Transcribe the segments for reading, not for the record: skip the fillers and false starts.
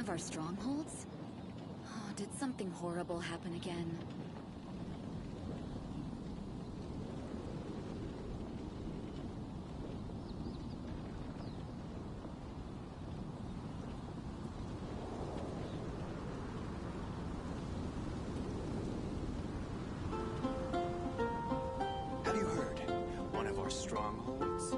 of our strongholds? Oh, did something horrible happen again? Have you heard? One of our strongholds?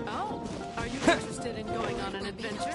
Oh, are you interested in going on an adventure?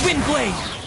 Windblade!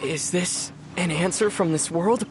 Is this an answer from this world?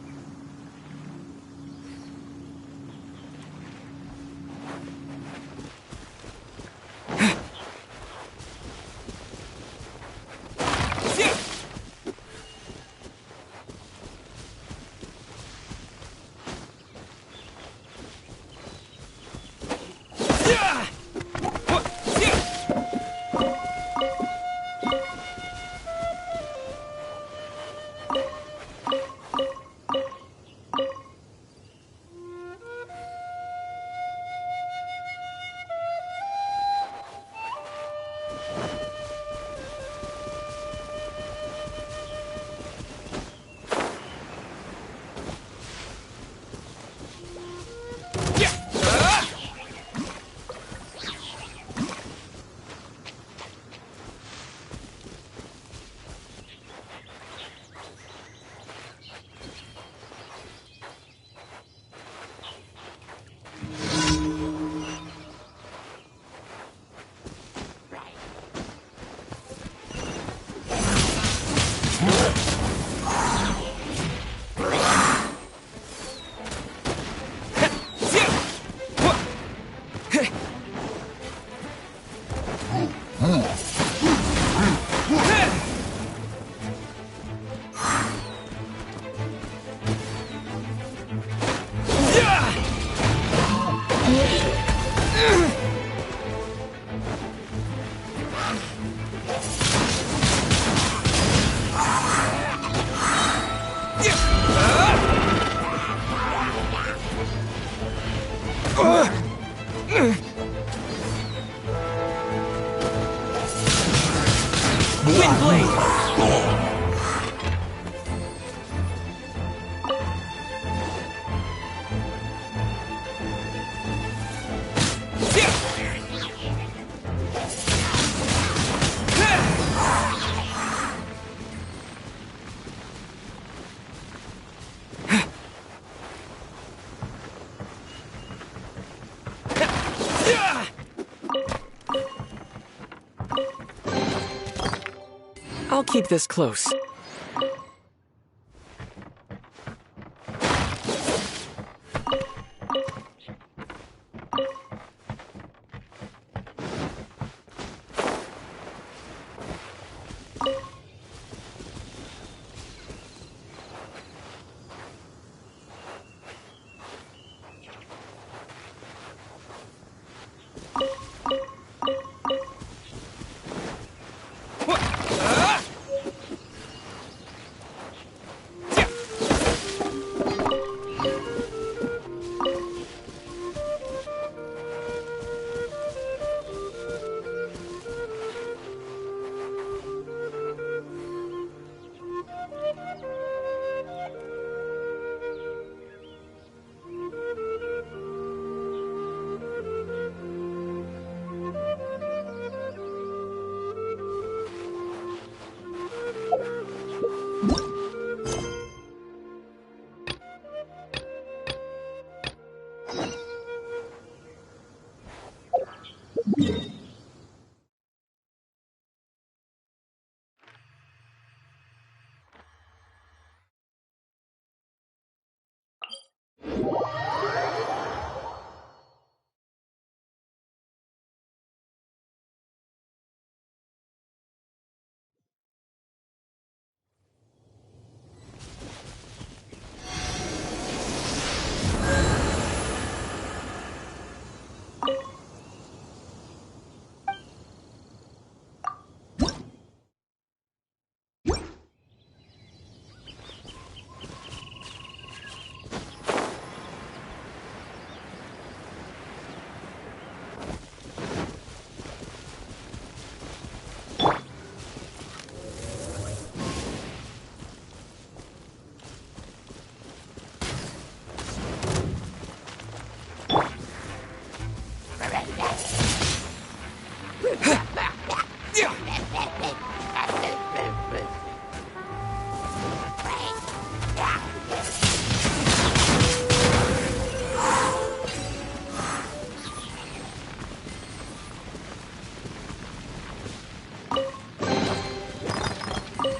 keep this close.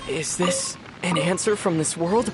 Is this an answer from this world?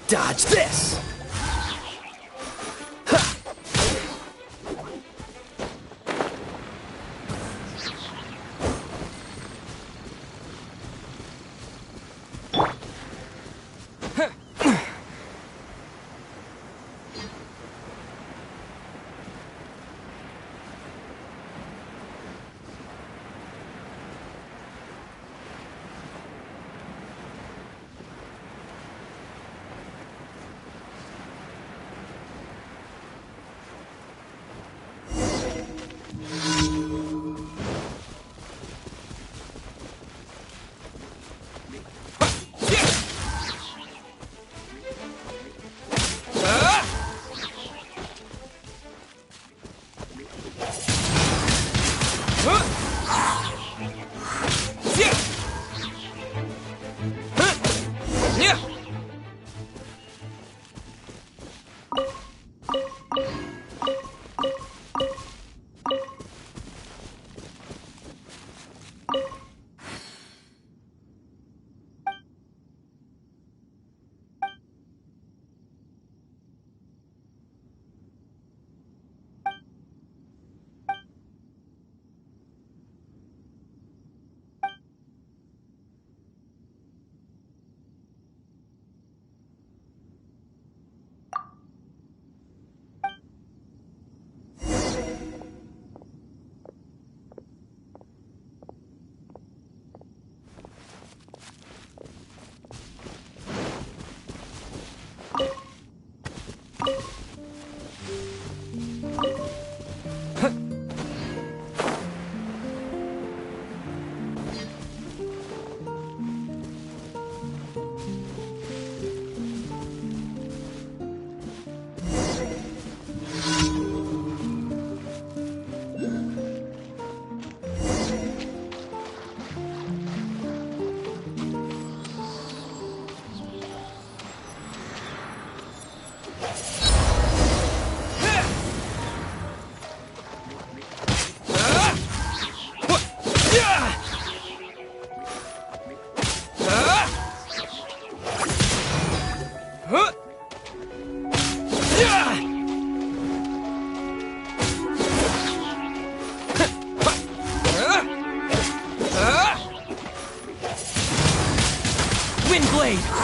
Dodge this! blade!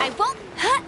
I won't. Huh.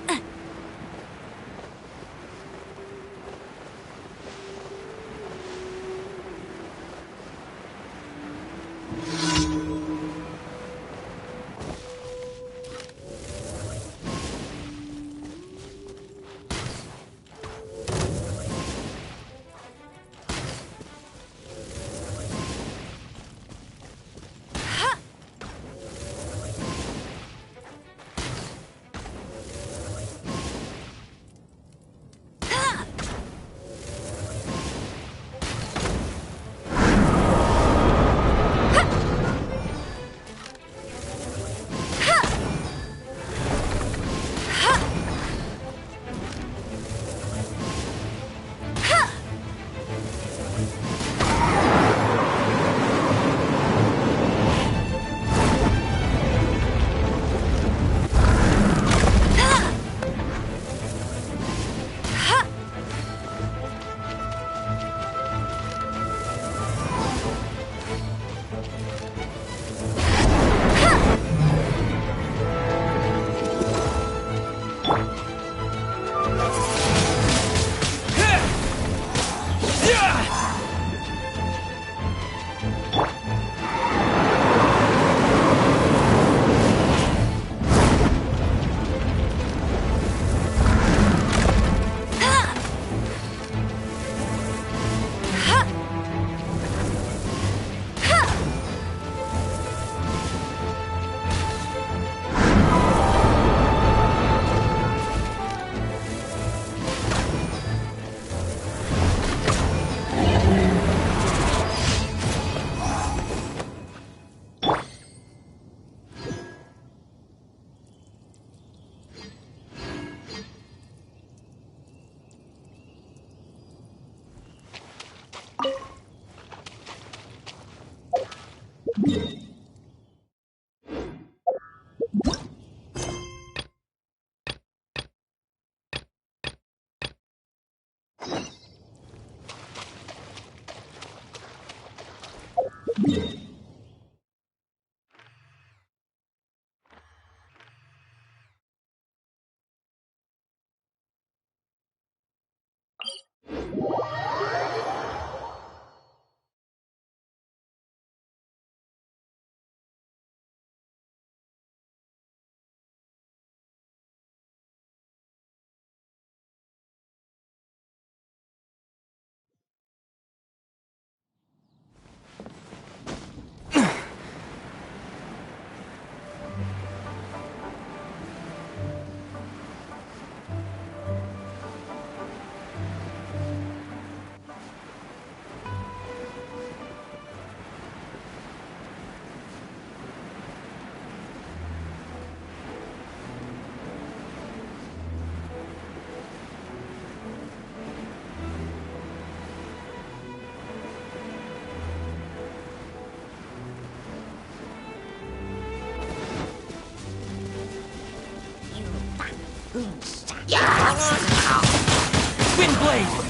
Dragon Blade!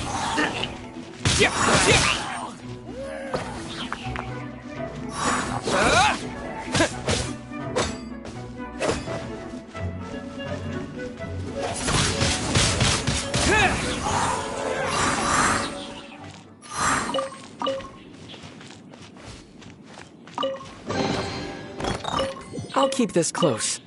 I'll keep this close.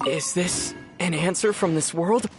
Is this an answer from this world?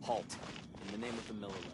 Halt. In the name of the Miller Levy.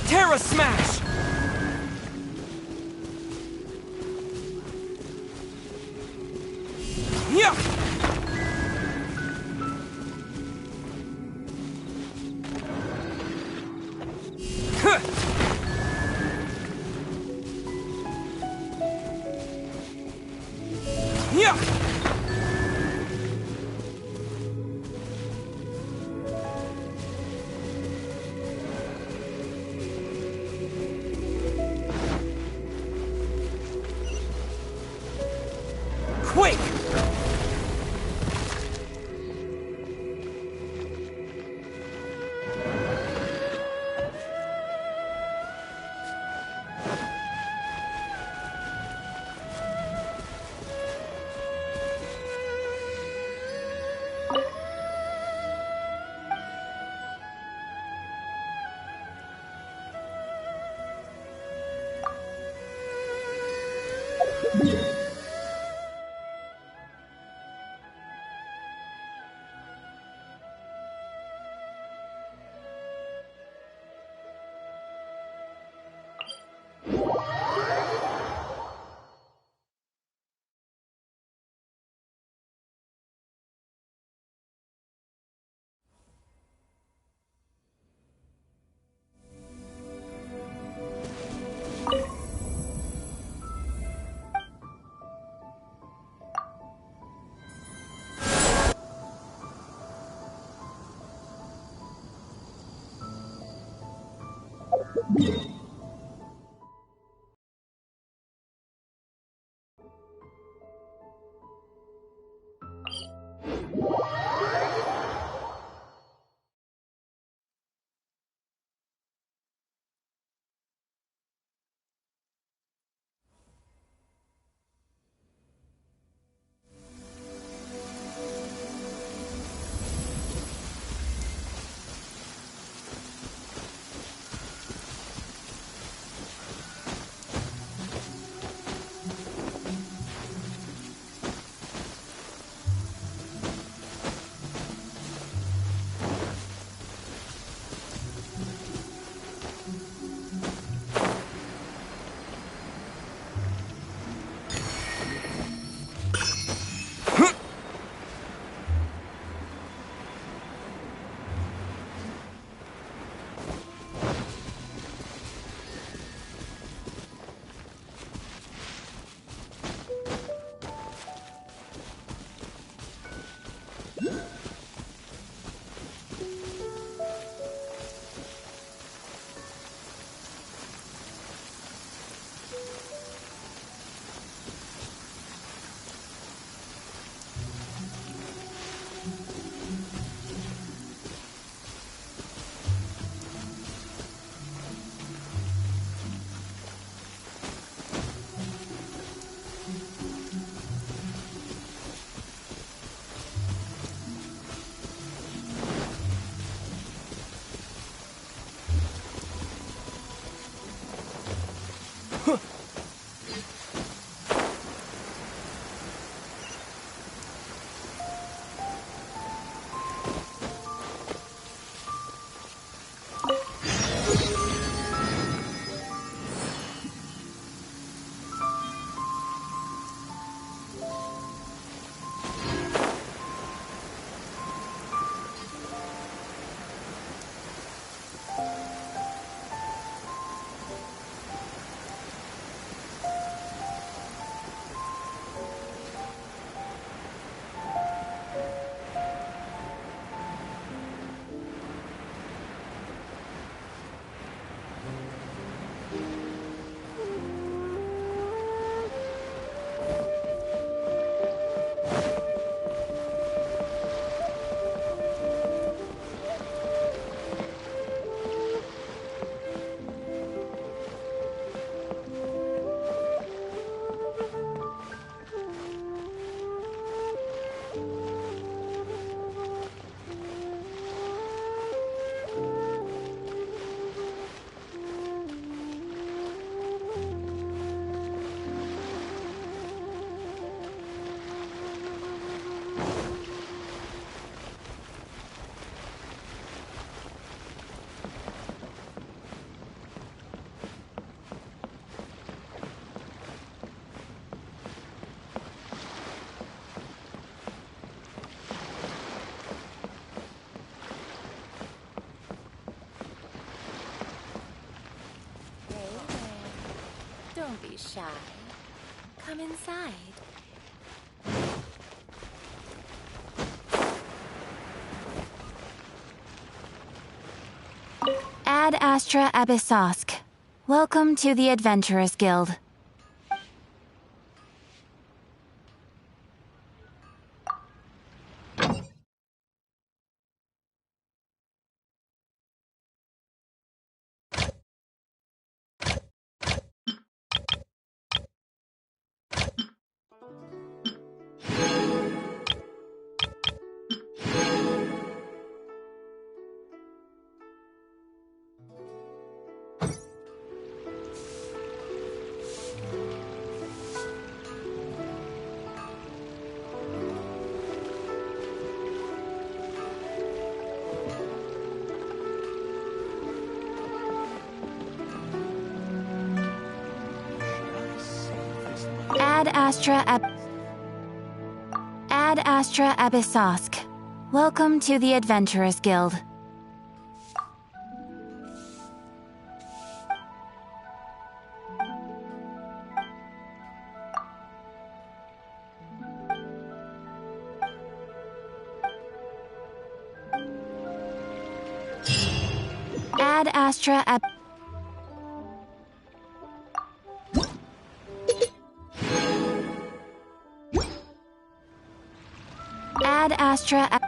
Terra Smash! Yeah! Yeah! Quake! shy. Come inside. Ad Astra Abyssosk. Welcome to the Adventurers Guild. Ad Astra Abyssosk. Welcome to the Adventurers Guild. Ad Astra Ad Astra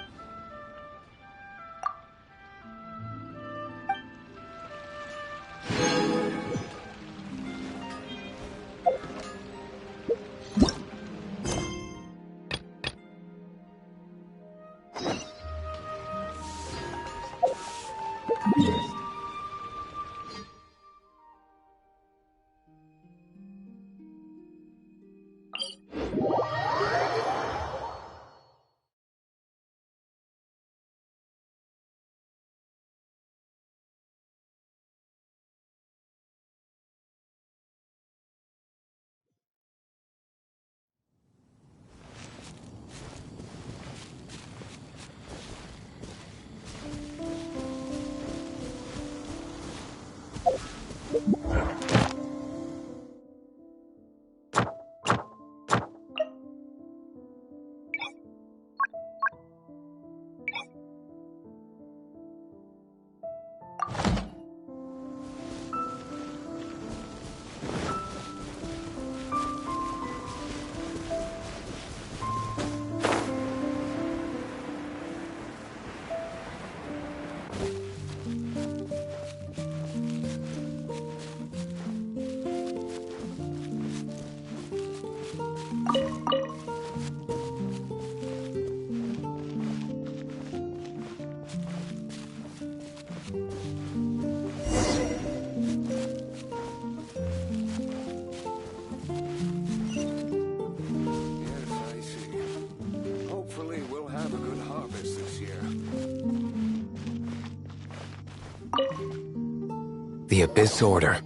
The Abyss Order.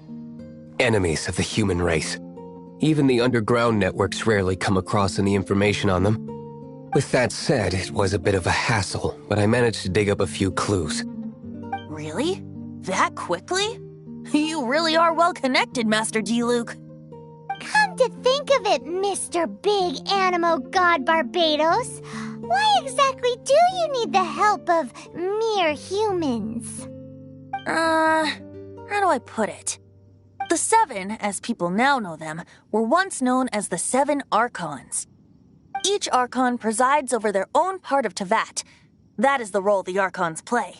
Enemies of the human race. Even the underground networks rarely come across any information on them. With that said, it was a bit of a hassle, but I managed to dig up a few clues. Really? That quickly? You really are well connected, Master D-Luke. Come to think of it, Mr. Big Animo God Barbados, why exactly do you need the help of mere humans? How do I put it? The Seven, as people now know them, were once known as the Seven Archons. Each Archon presides over their own part of Teyvat. That is the role the Archons play.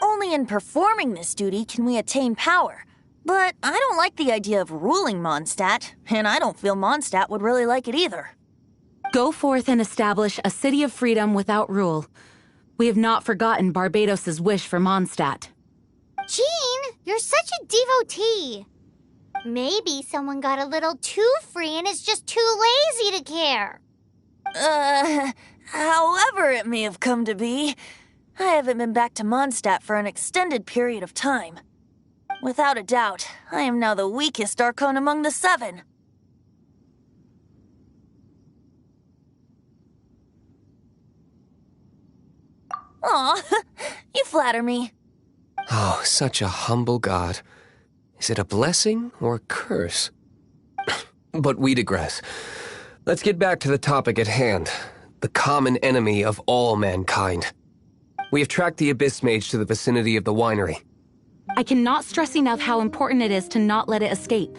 Only in performing this duty can we attain power. But I don't like the idea of ruling Mondstadt, and I don't feel Mondstadt would really like it either. Go forth and establish a city of freedom without rule. We have not forgotten Barbados's wish for Mondstadt. Jean, you're such a devotee. Maybe someone got a little too free and is just too lazy to care. However it may have come to be, I haven't been back to Mondstadt for an extended period of time. Without a doubt, I am now the weakest Archon among the Seven. Aw, you flatter me. Oh, such a humble god. Is it a blessing or a curse? But we digress. Let's get back to the topic at hand. The common enemy of all mankind. We have tracked the Abyss Mage to the vicinity of the winery. I cannot stress enough how important it is to not let it escape.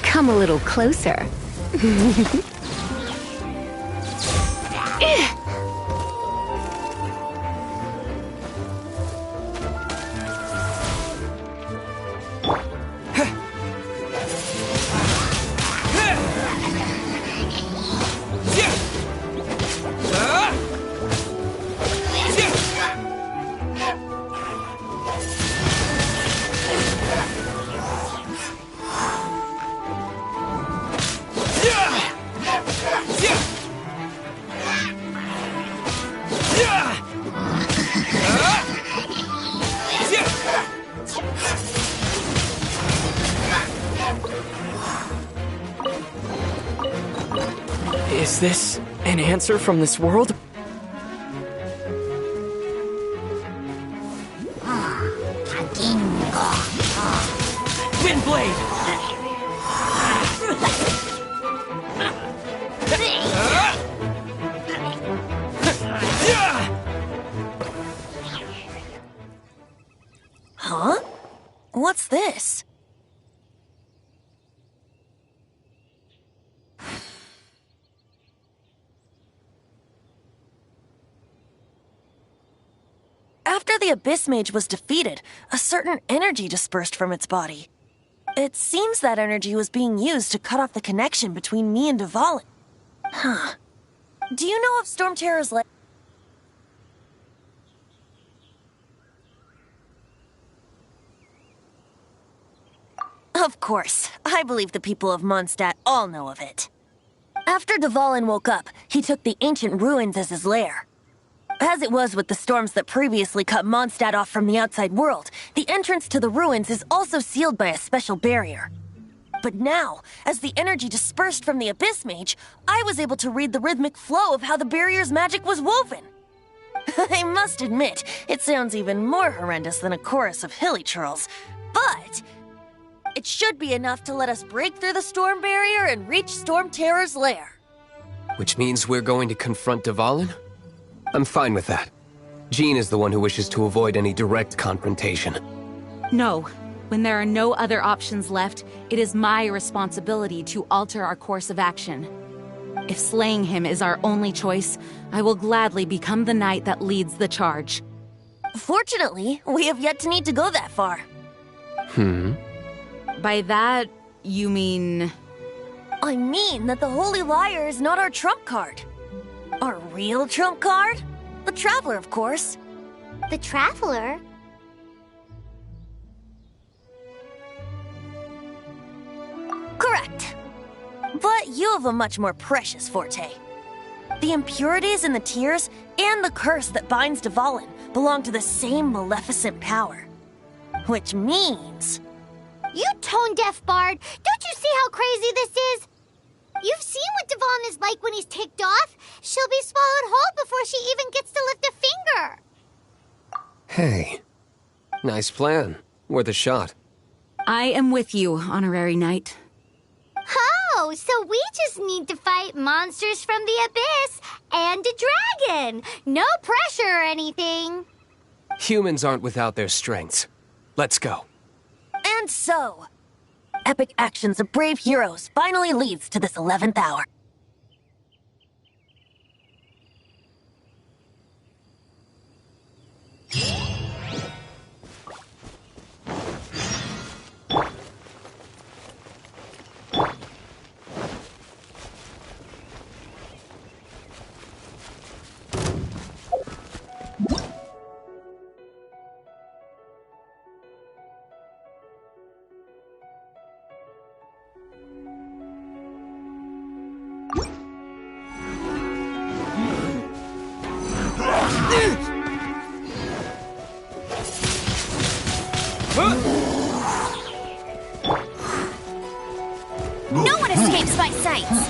Come a little closer. Is this an answer from this world? Windblade! Huh? What's this? After the Abyss Mage was defeated, a certain energy dispersed from its body. It seems that energy was being used to cut off the connection between me and Dvalin. Huh. Do you know of Storm Terror's lair? Of course. I believe the people of Mondstadt all know of it. After Dvalin woke up, he took the ancient ruins as his lair. As it was with the storms that previously cut Mondstadt off from the outside world, the entrance to the ruins is also sealed by a special barrier. But now, as the energy dispersed from the Abyss Mage, I was able to read the rhythmic flow of how the barrier's magic was woven. I must admit, it sounds even more horrendous than a chorus of hilly churls, but it should be enough to let us break through the storm barrier and reach Storm Terror's lair. Which means we're going to confront Dvalin? I'm fine with that. Jean is the one who wishes to avoid any direct confrontation. No. When there are no other options left, it is my responsibility to alter our course of action. If slaying him is our only choice, I will gladly become the knight that leads the charge. Fortunately, we have yet to need to go that far. By that, you mean... I mean that the Holy Liar is not our trump card. Our real trump card? The Traveler, of course. The Traveler? But you have a much more precious forte. The impurities in the tears and the curse that binds Dvalin belong to the same maleficent power. Which means... You tone-deaf bard! Don't you see how crazy this is? You've seen what Dvalin is like when he's ticked off. She'll be swallowed whole before she even gets to lift a finger. Hey. Nice plan. Worth a shot. I am with you, Honorary Knight. Oh, so we just need to fight monsters from the abyss and a dragon. No pressure or anything. Humans aren't without their strengths. Let's go. And so, epic actions of brave heroes finally leads to this 11th hour. No one escapes my sights.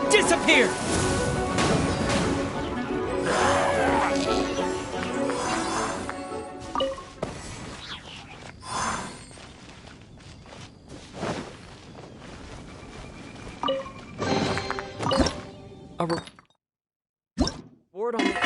Disappear! A reward on that.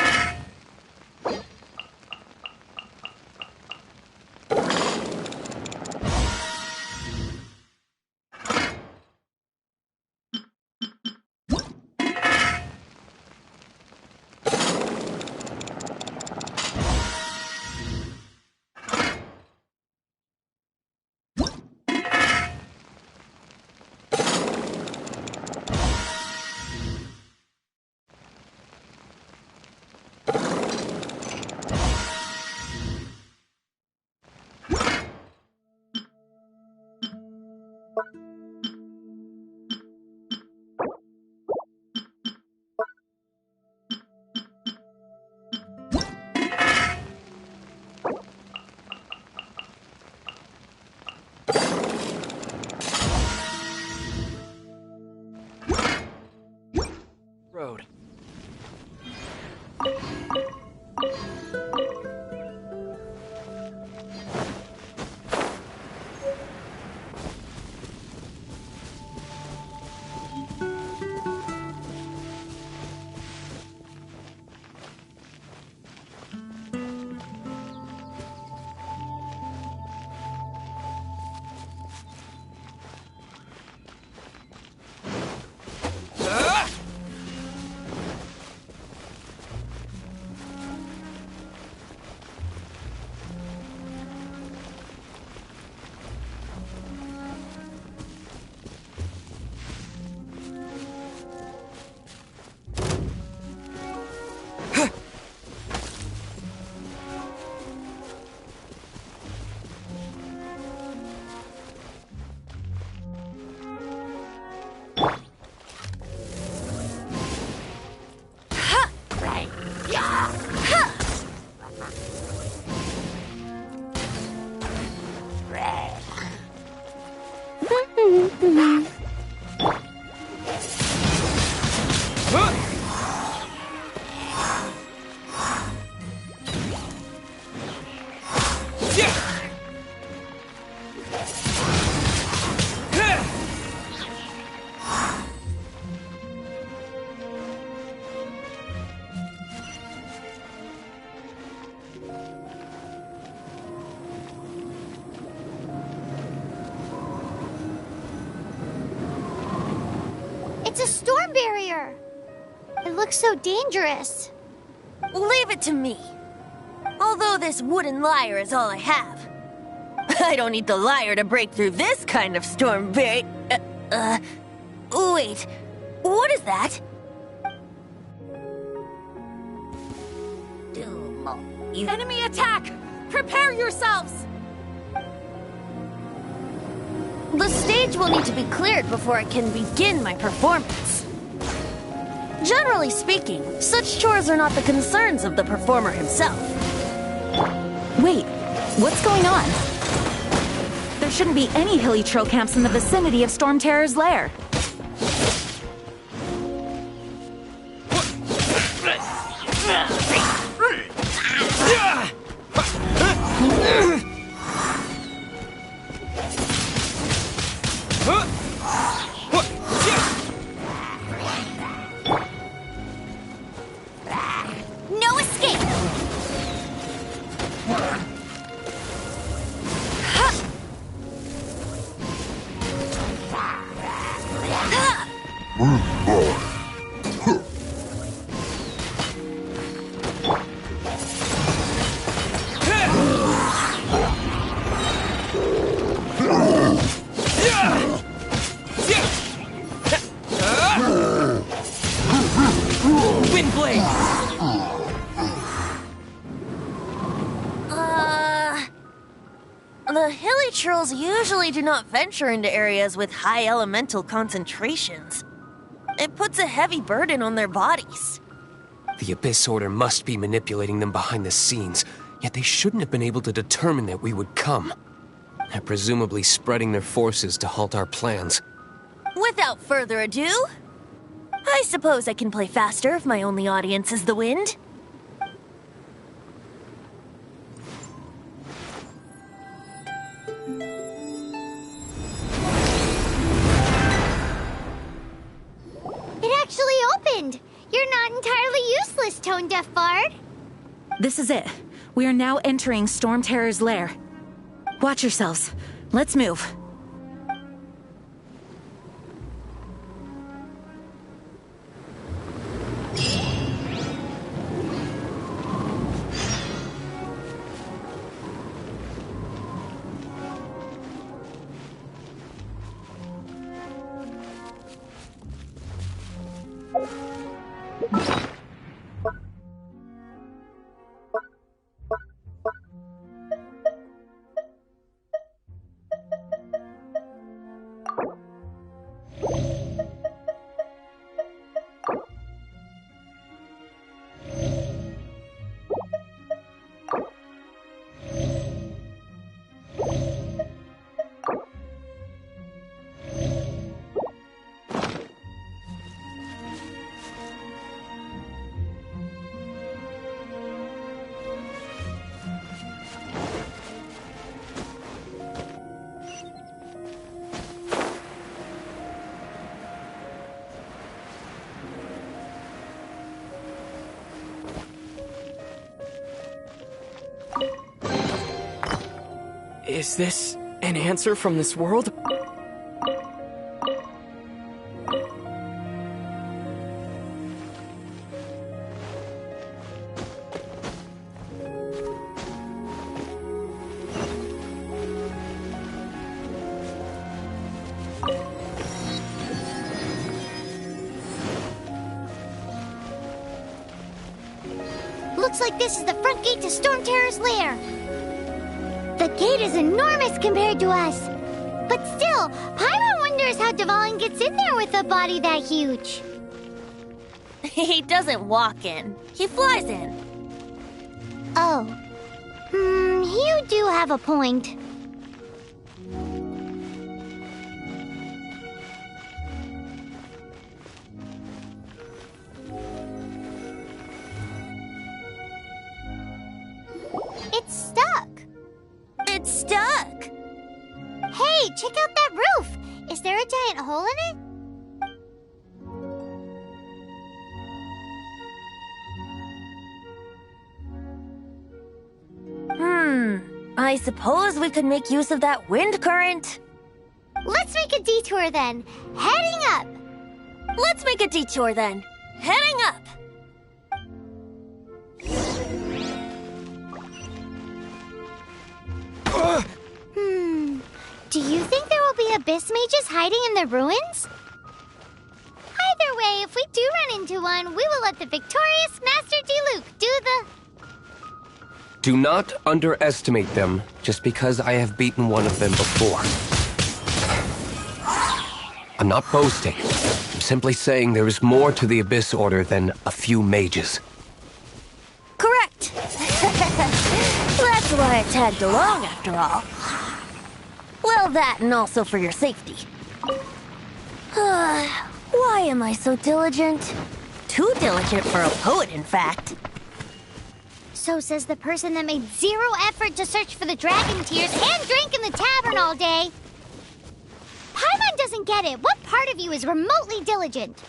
Road. It's a storm barrier. It looks so dangerous. Leave it to me. Although this wooden lyre is all I have. I don't need the lyre to break through this kind of storm barrier. Wait. What is that? Enemy attack! Prepare yourselves! The stage will need to be cleared before I can begin my performance. Generally speaking, such chores are not the concerns of the performer himself. Wait, what's going on? There shouldn't be any hilly trail camps in the vicinity of Storm Terror's lair. No escape! Windblade! The hilly trolls usually do not venture into areas with high elemental concentrations. It puts a heavy burden on their bodies. The Abyss Order must be manipulating them behind the scenes, yet they shouldn't have been able to determine that we would come. They're presumably spreading their forces to halt our plans. Without further ado, I suppose I can play faster if my only audience is the wind. It actually opened! You're not entirely useless, Tone Deaf Bard. This is it. We are now entering Storm Terror's lair. Watch yourselves. Let's move. Is this an answer from this world? Looks like this is the front gate to Storm Terror's lair. The gate is enormous compared to us. But still, Paimon wonders how Dvalin gets in there with a body that huge. He doesn't walk in. He flies in. Oh. You do have a point. It's stuck. It's stuck. Hey, check out that roof. Is there a giant hole in it? I suppose we could make use of that wind current. Let's make a detour then. Heading up. Let's make a detour then. Heading up. Do you think there will be abyss mages hiding in the ruins? Either way, if we do run into one, we will let the victorious Master Diluc do the... Do not underestimate them just because I have beaten one of them before. I'm not boasting. I'm simply saying there is more to the Abyss Order than a few mages. Correct. That's why I tagged along after all. Well, that and also for your safety. Why am I so diligent? Too diligent for a poet, in fact. So says the person that made zero effort to search for the dragon tears and drank in the tavern all day. Paimon doesn't get it. What part of you is remotely diligent?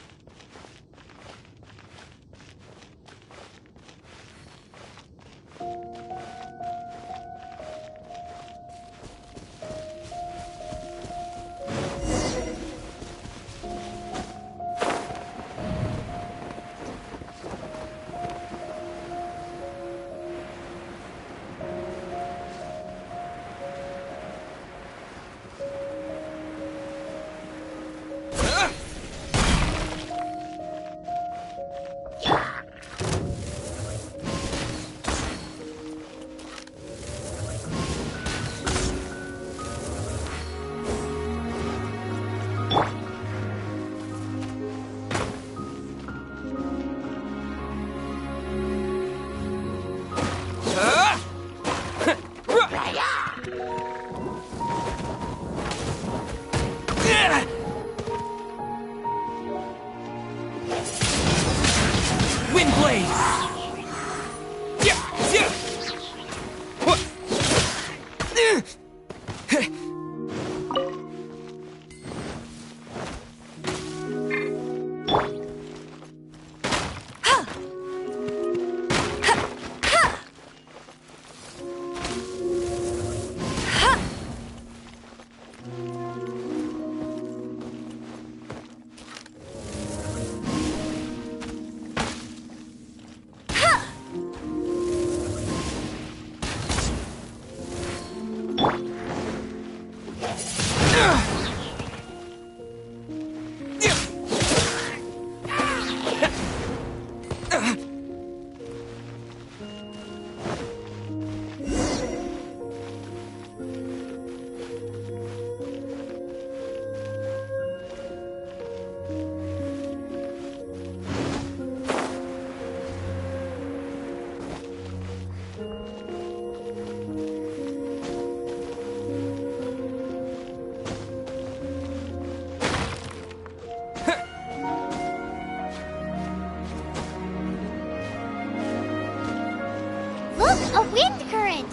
A wind current!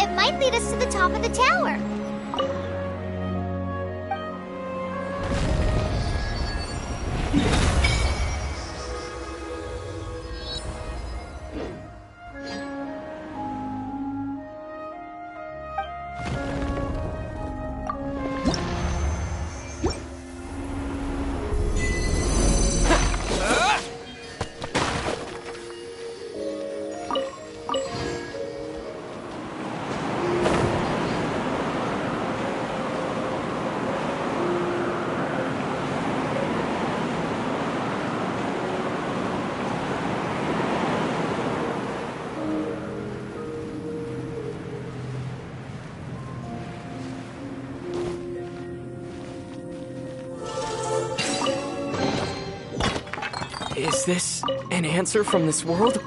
It might lead us to the top of the tower. Is this an answer from this world?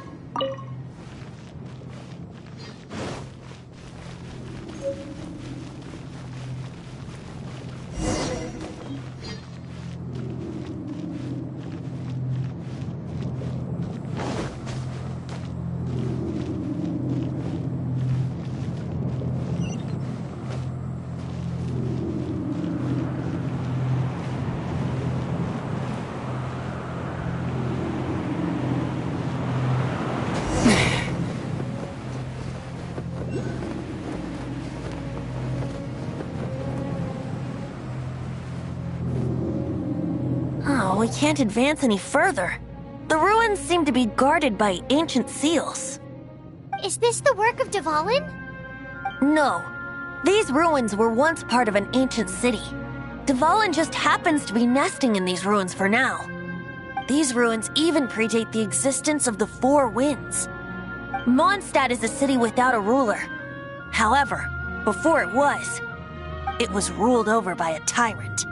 Oh, we can't advance any further. The ruins seem to be guarded by ancient seals. Is this the work of Dvalin? No. These ruins were once part of an ancient city. Dvalin just happens to be nesting in these ruins for now. These ruins even predate the existence of the Four Winds. Mondstadt is a city without a ruler. However, before it was ruled over by a tyrant.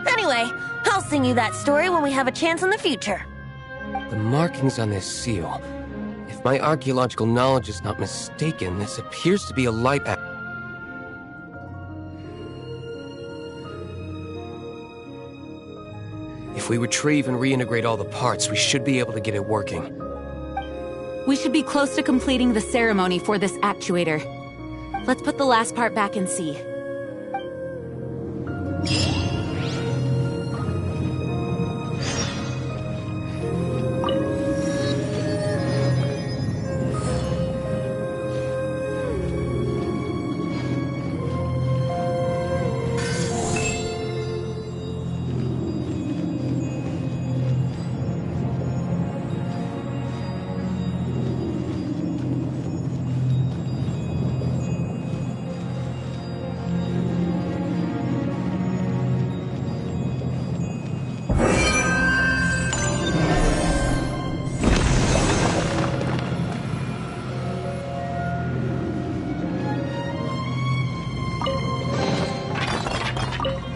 Anyway, I'll sing you that story when we have a chance in the future. The markings on this seal. If my archaeological knowledge is not mistaken, this appears to be a light act. If we retrieve and reintegrate all the parts, we should be able to get it working. We should be close to completing the ceremony for this actuator. Let's put the last part back and see.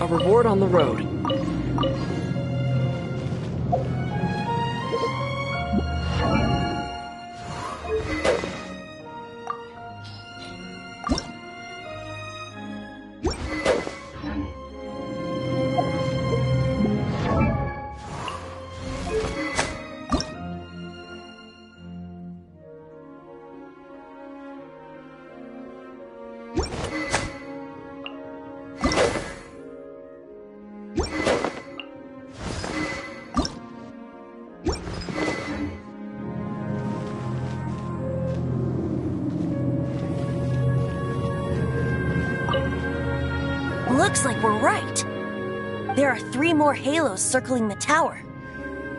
A reward on the road. Looks like we're right. There are 3 more halos circling the tower.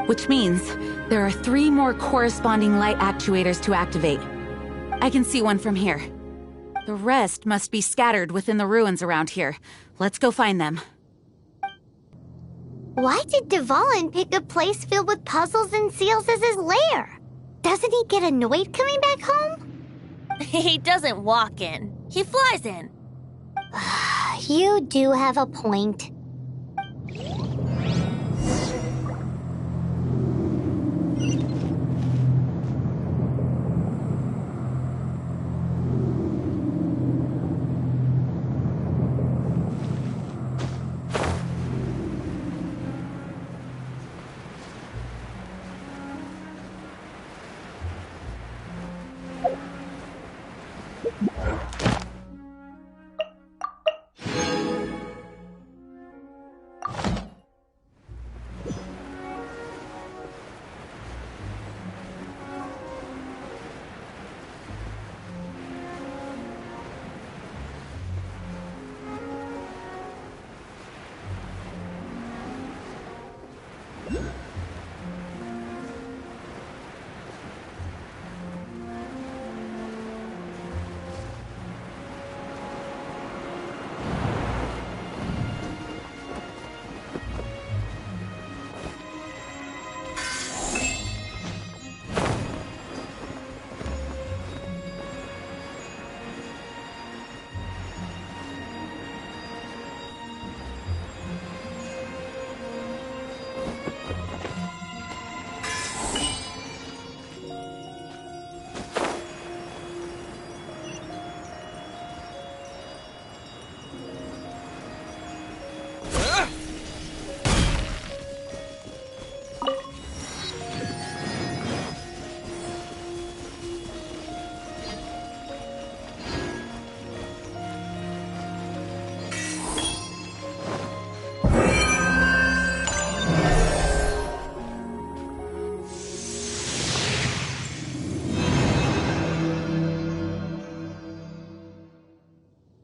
Which means there are 3 more corresponding light actuators to activate. I can see one from here. The rest must be scattered within the ruins around here. Let's go find them. Why did Dvalin pick a place filled with puzzles and seals as his lair? Doesn't he get annoyed coming back home? He doesn't walk in. He flies in. You do have a point.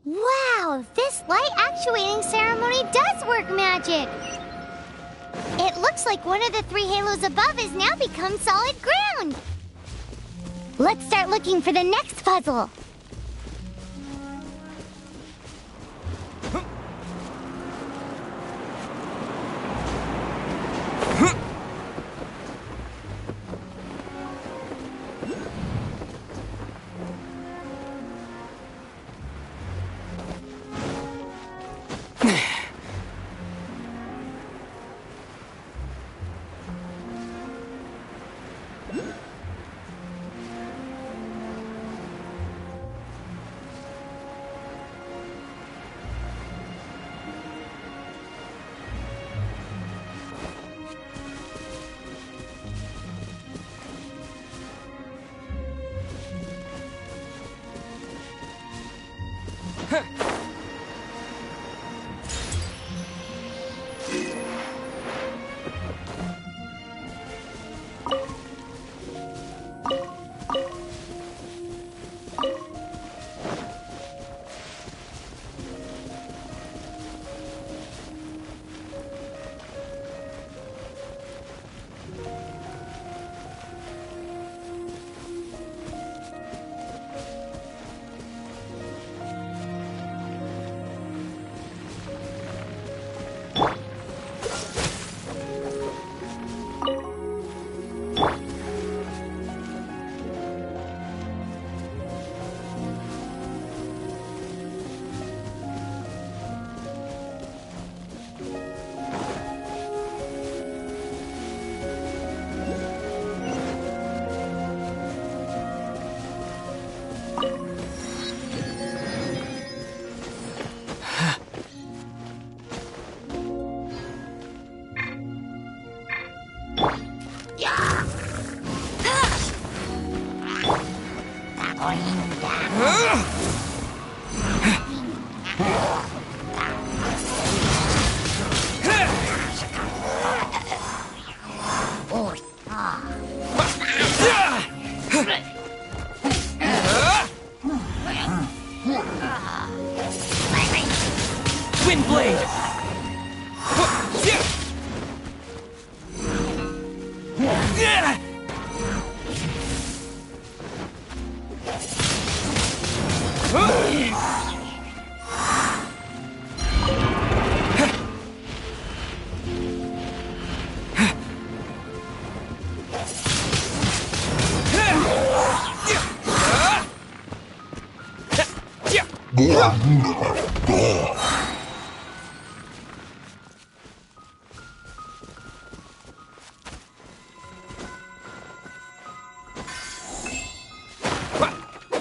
Wow, this light actuating ceremony does work magic! It looks Looks like one of the 3 halos above has now become solid ground. Let's start looking for the next puzzle.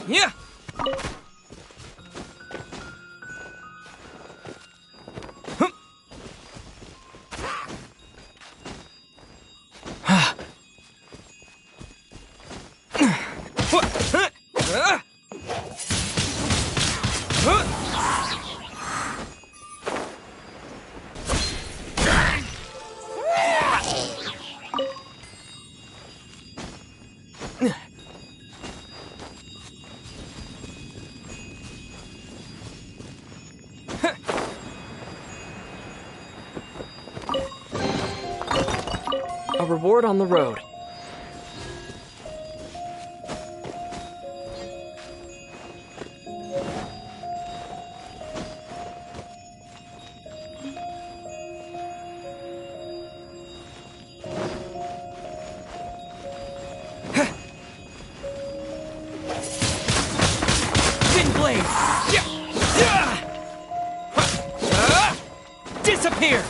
Yeah. A reward on the road. Wind blade! Disappear!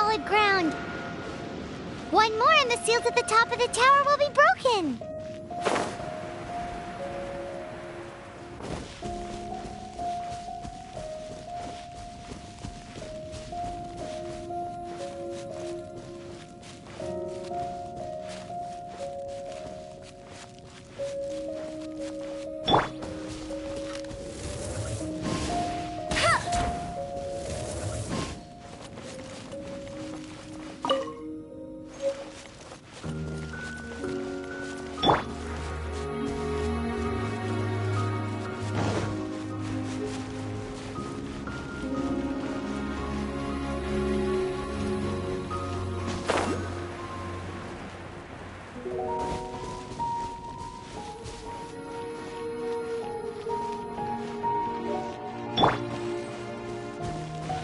solid ground. One more and the seals at the top of the tower will be broken.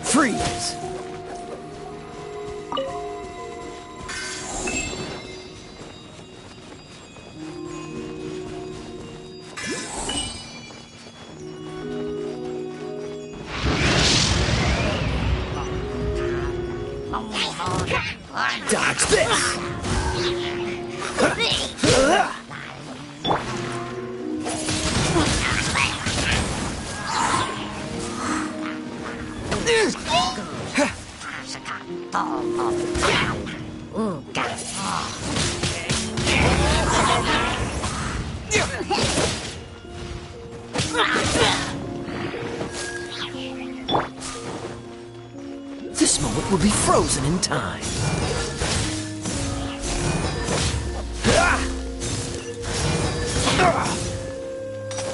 Freeze! Dodge this! This moment will be frozen in time.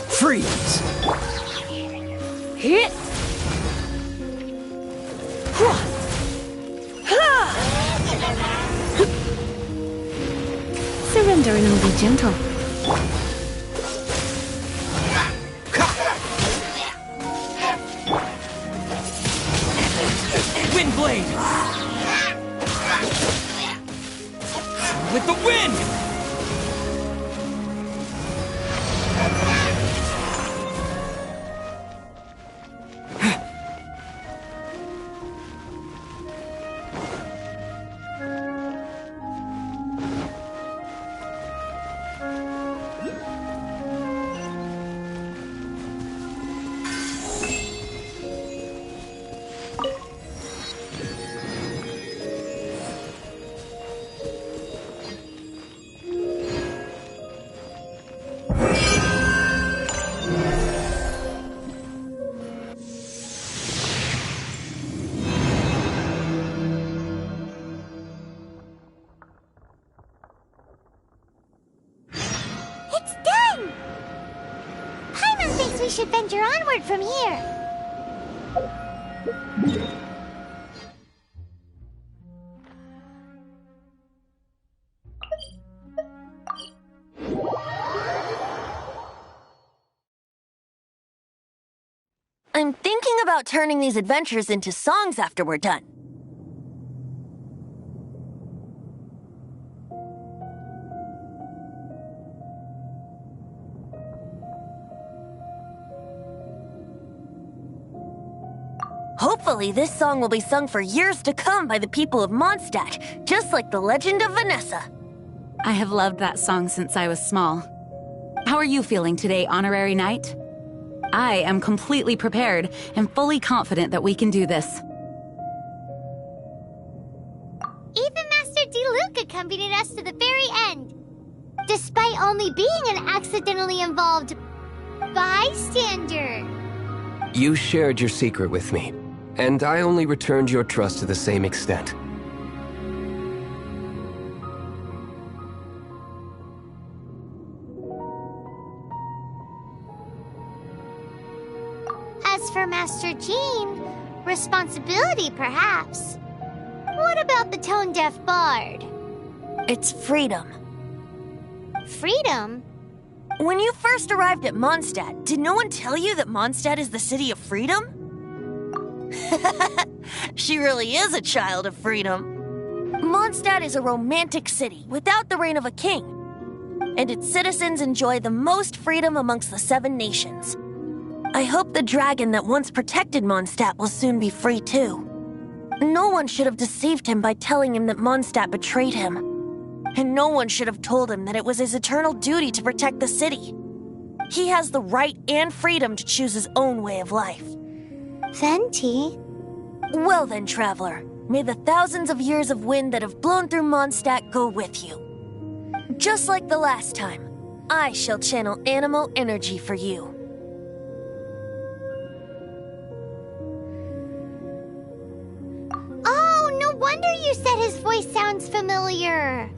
Freeze! Hit! Surrender and I'll be gentle. Wind blade! With the wind! We should venture onward from here. I'm thinking about turning these adventures into songs after we're done. Hopefully, this song will be sung for years to come by the people of Mondstadt, just like the legend of Vanessa. I have loved that song since I was small. How are you feeling today, Honorary Knight? I am completely prepared and fully confident that we can do this. Even Master D-Luke accompanied us to the very end, despite only being an accidentally involved bystander. You shared your secret with me, and I only returned your trust to the same extent. As for Master Jean, responsibility perhaps. What about the tone-deaf bard? It's freedom. Freedom? When you first arrived at Mondstadt, did no one tell you that Mondstadt is the city of freedom? She really is a child of freedom. Mondstadt is a romantic city without the reign of a king, and its citizens enjoy the most freedom amongst the 7 nations. I hope the dragon that once protected Mondstadt will soon be free too. No one should have deceived him by telling him that Mondstadt betrayed him. And no one should have told him that it was his eternal duty to protect the city. He has the right and freedom to choose his own way of life. Venti? Well then, traveler, may the thousands of years of wind that have blown through Mondstadt go with you. Just like the last time, I shall channel animal energy for you. Oh, no wonder you said his voice sounds familiar.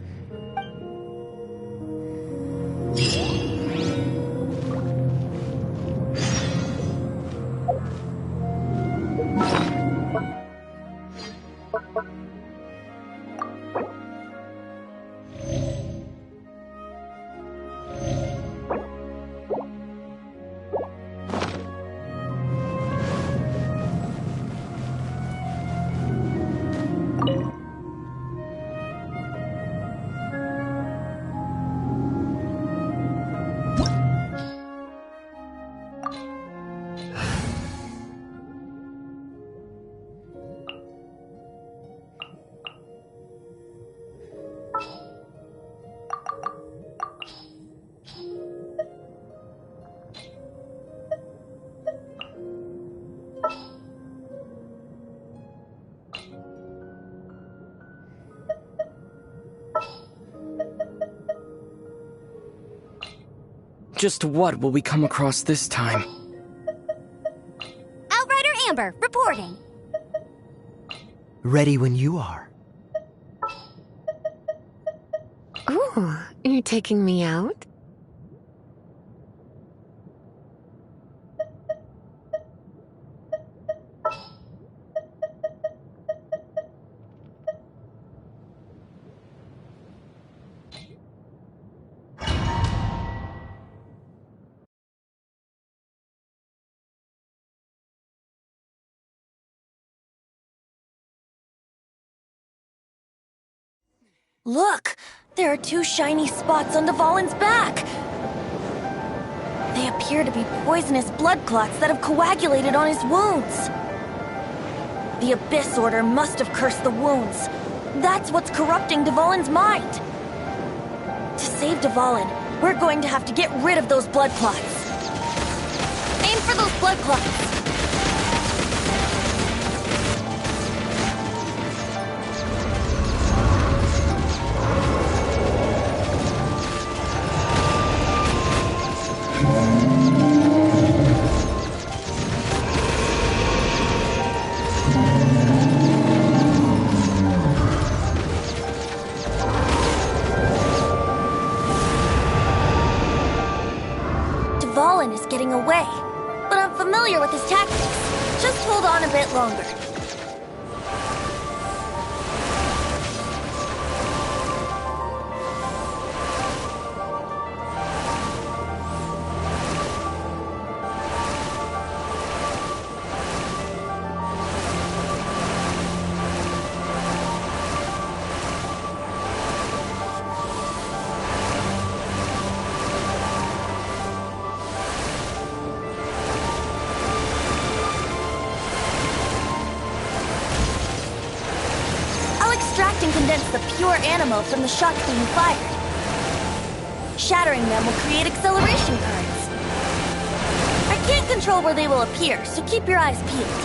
Just what will we come across this time? Outrider Amber, reporting. Ready when you are. Ooh, you're taking me out? Look! There are 2 shiny spots on Dvalin's back! They appear to be poisonous blood clots that have coagulated on his wounds. The Abyss Order must have cursed the wounds. That's what's corrupting Dvalin's mind. To save Dvalin, we're going to have to get rid of those blood clots. Aim for those blood clots! Dvalin is getting away, but I'm familiar with his tactics. Just hold on a bit longer. Extract and condense the pure animal from the shots being fired. Shattering them will create acceleration currents. I can't control where they will appear, so keep your eyes peeled.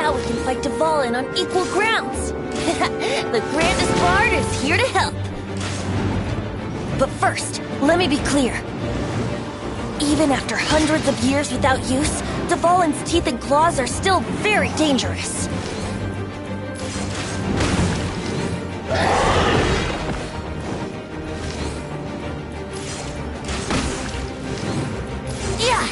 Now we can fight Dvalin on equal grounds. The grandest bard is here to help. But first, let me be clear. Even after hundreds of years without use, Dvalin's teeth and claws are still very dangerous. Yeah!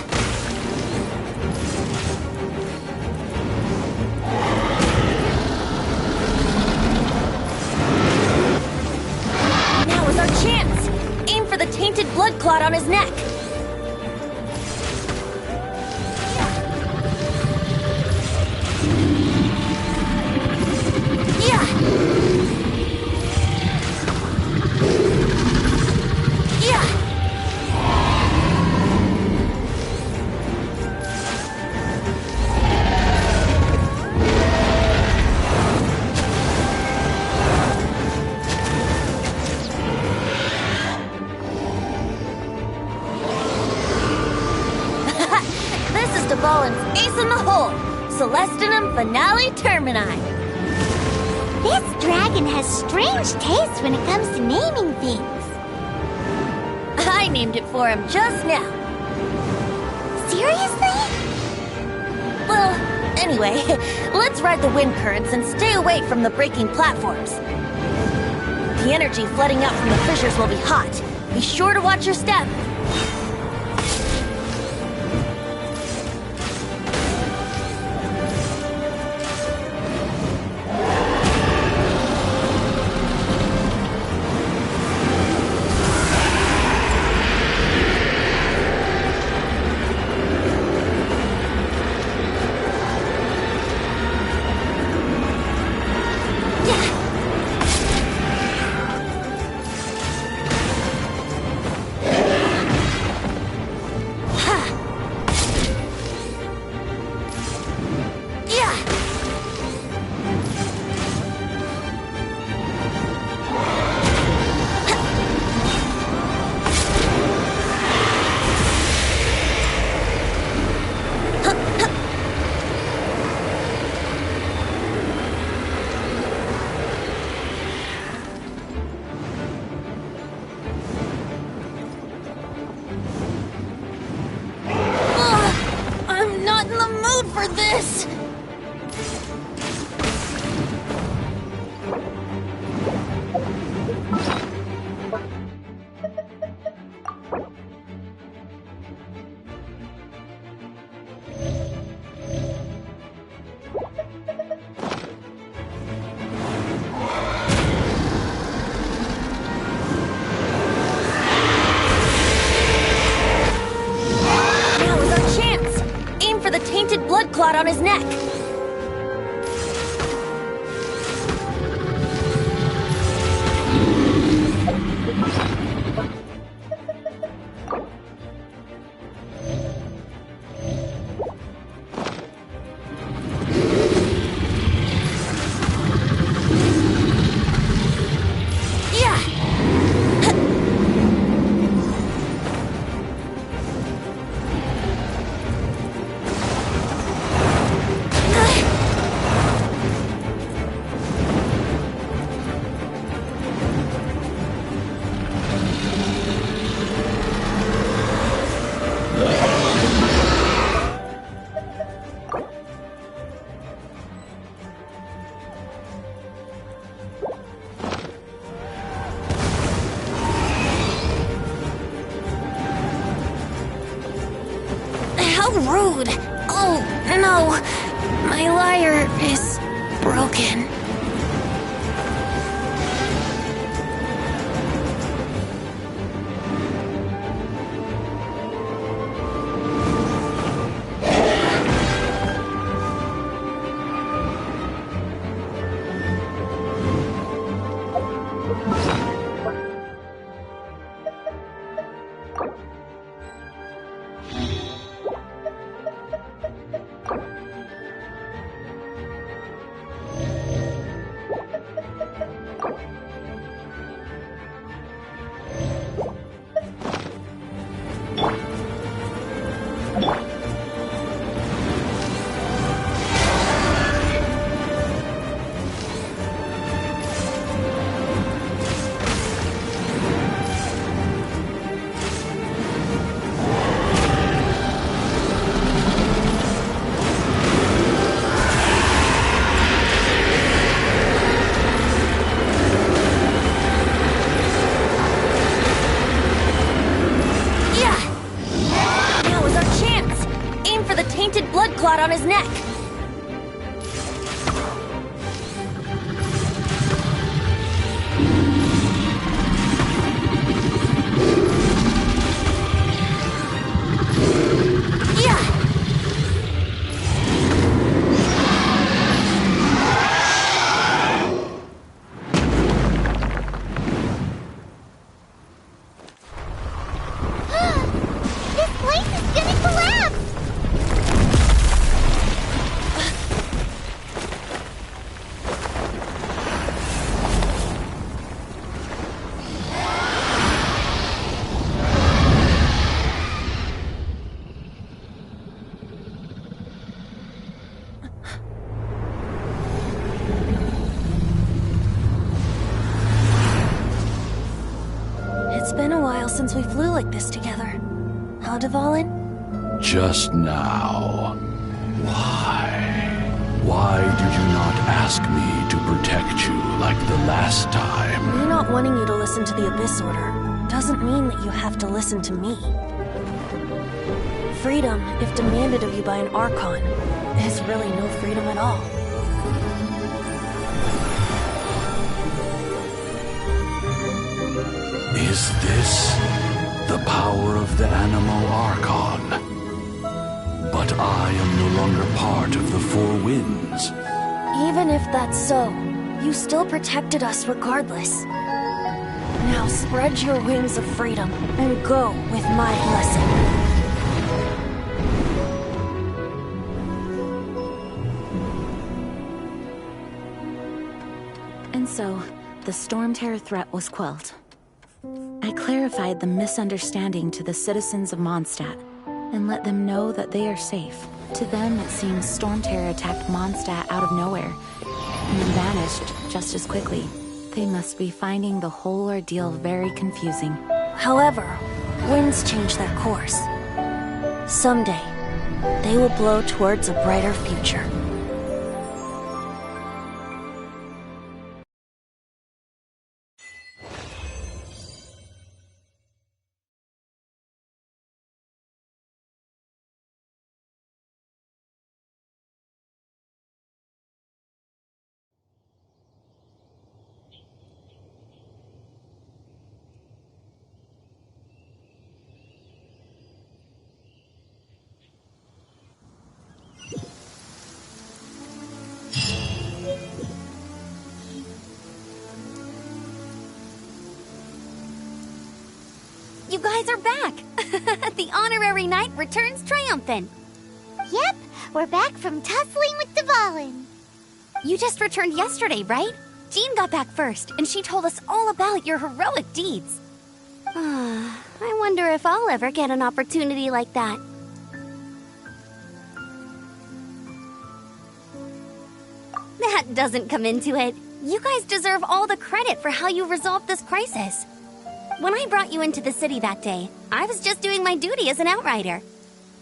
Now is our chance! Aim for the tainted blood clot on his neck. Dvalin's ace in the hole, Celestinum Finale Termini. This dragon has strange taste when it comes to naming things. I named it for him just now. Seriously? Well, anyway, let's ride the wind currents and stay away from the breaking platforms. The energy flooding out from the fissures will be hot. Be sure to watch your step. For this! Blood clot on his neck. Rude. Oh, no. My lyre is broken. clot on his neck. This place is gonna collapse! It's been a while since we flew like this together. How, Dvalin? Just now. Why? Why did you not ask me to protect you like the last time? Me not wanting you to listen to the Abyss Order doesn't mean that you have to listen to me. Freedom, if demanded of you by an Archon, is really no freedom at all. Is this the power of the Animo Archon? But I am no longer part of the Four Winds. Even if that's so, you still protected us regardless. Now spread your wings of freedom and go with my blessing. And so, the Storm Terror threat was quelled. I clarified the misunderstanding to the citizens of Mondstadt, and let them know that they are safe. To them, it seems Storm Terror attacked Mondstadt out of nowhere, and then vanished just as quickly. They must be finding the whole ordeal very confusing. However, winds change their course. Someday, they will blow towards a brighter future. You guys are back! The honorary knight returns triumphant. Yep, we're back from tussling with Dvalin. You just returned yesterday, right? Jean got back first, and she told us all about your heroic deeds. I wonder if I'll ever get an opportunity like that. That doesn't come into it. You guys deserve all the credit for how you resolved this crisis. When I brought you into the city that day, I was just doing my duty as an outrider.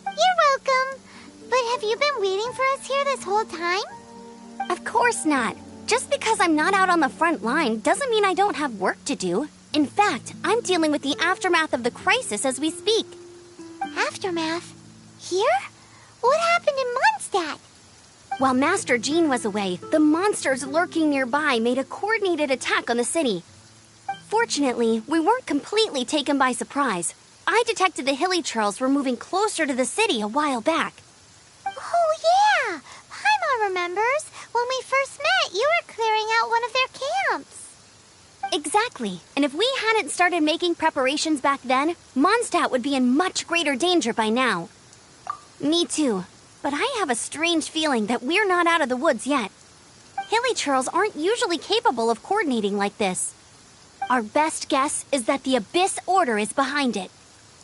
You're welcome. But have you been waiting for us here this whole time? Of course not. Just because I'm not out on the front line doesn't mean I don't have work to do. In fact, I'm dealing with the aftermath of the crisis as we speak. Aftermath? Here? What happened in Mondstadt? While Master Jean was away, the monsters lurking nearby made a coordinated attack on the city. Fortunately, we weren't completely taken by surprise. I detected the Hilly Churls were moving closer to the city a while back. Oh yeah! Paimon remembers. When we first met, you were clearing out one of their camps. Exactly. And if we hadn't started making preparations back then, Mondstadt would be in much greater danger by now. Me too. But I have a strange feeling that we're not out of the woods yet. Hilly Churls aren't usually capable of coordinating like this. Our best guess is that the Abyss Order is behind it.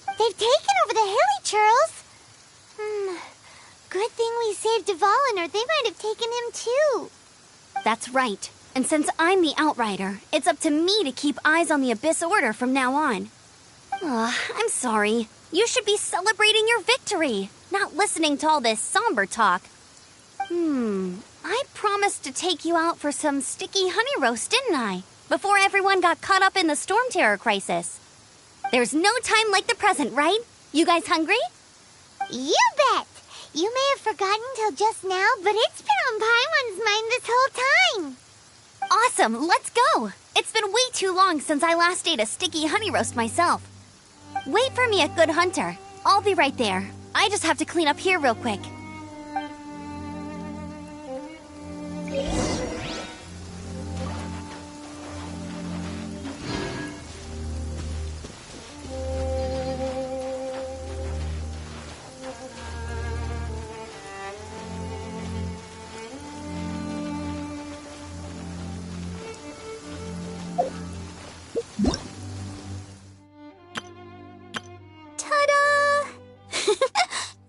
They've taken over the Hilly Churls? Good thing we saved Dvalin, or they might have taken him too. That's right. And since I'm the Outrider, it's up to me to keep eyes on the Abyss Order from now on. I'm sorry. You should be celebrating your victory, not listening to all this somber talk. I promised to take you out for some sticky honey roast, didn't I? Before everyone got caught up in the Storm Terror crisis. There's no time like the present, right? You guys hungry? You bet! You may have forgotten till just now, but it's been on Paimon's mind this whole time. Awesome, let's go! It's been way too long since I last ate a sticky honey roast myself. Wait for me at Good Hunter. I'll be right there. I just have to clean up here real quick.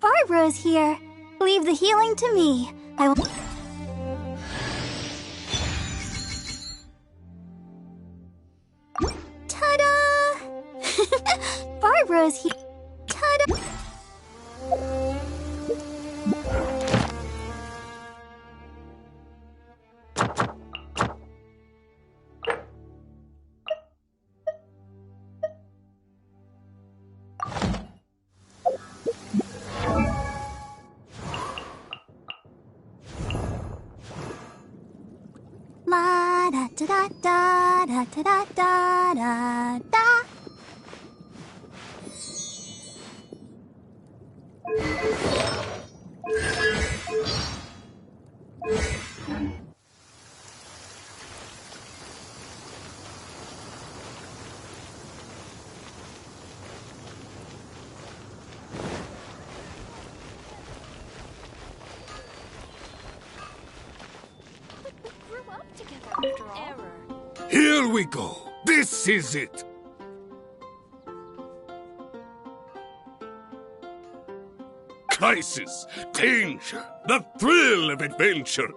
Barbara's here. Leave the healing to me. I will... Ta-da! Barbara's here. Ta-da! La da da da da da da da da da. Here we go. This is it. Crisis, danger, the thrill of adventure.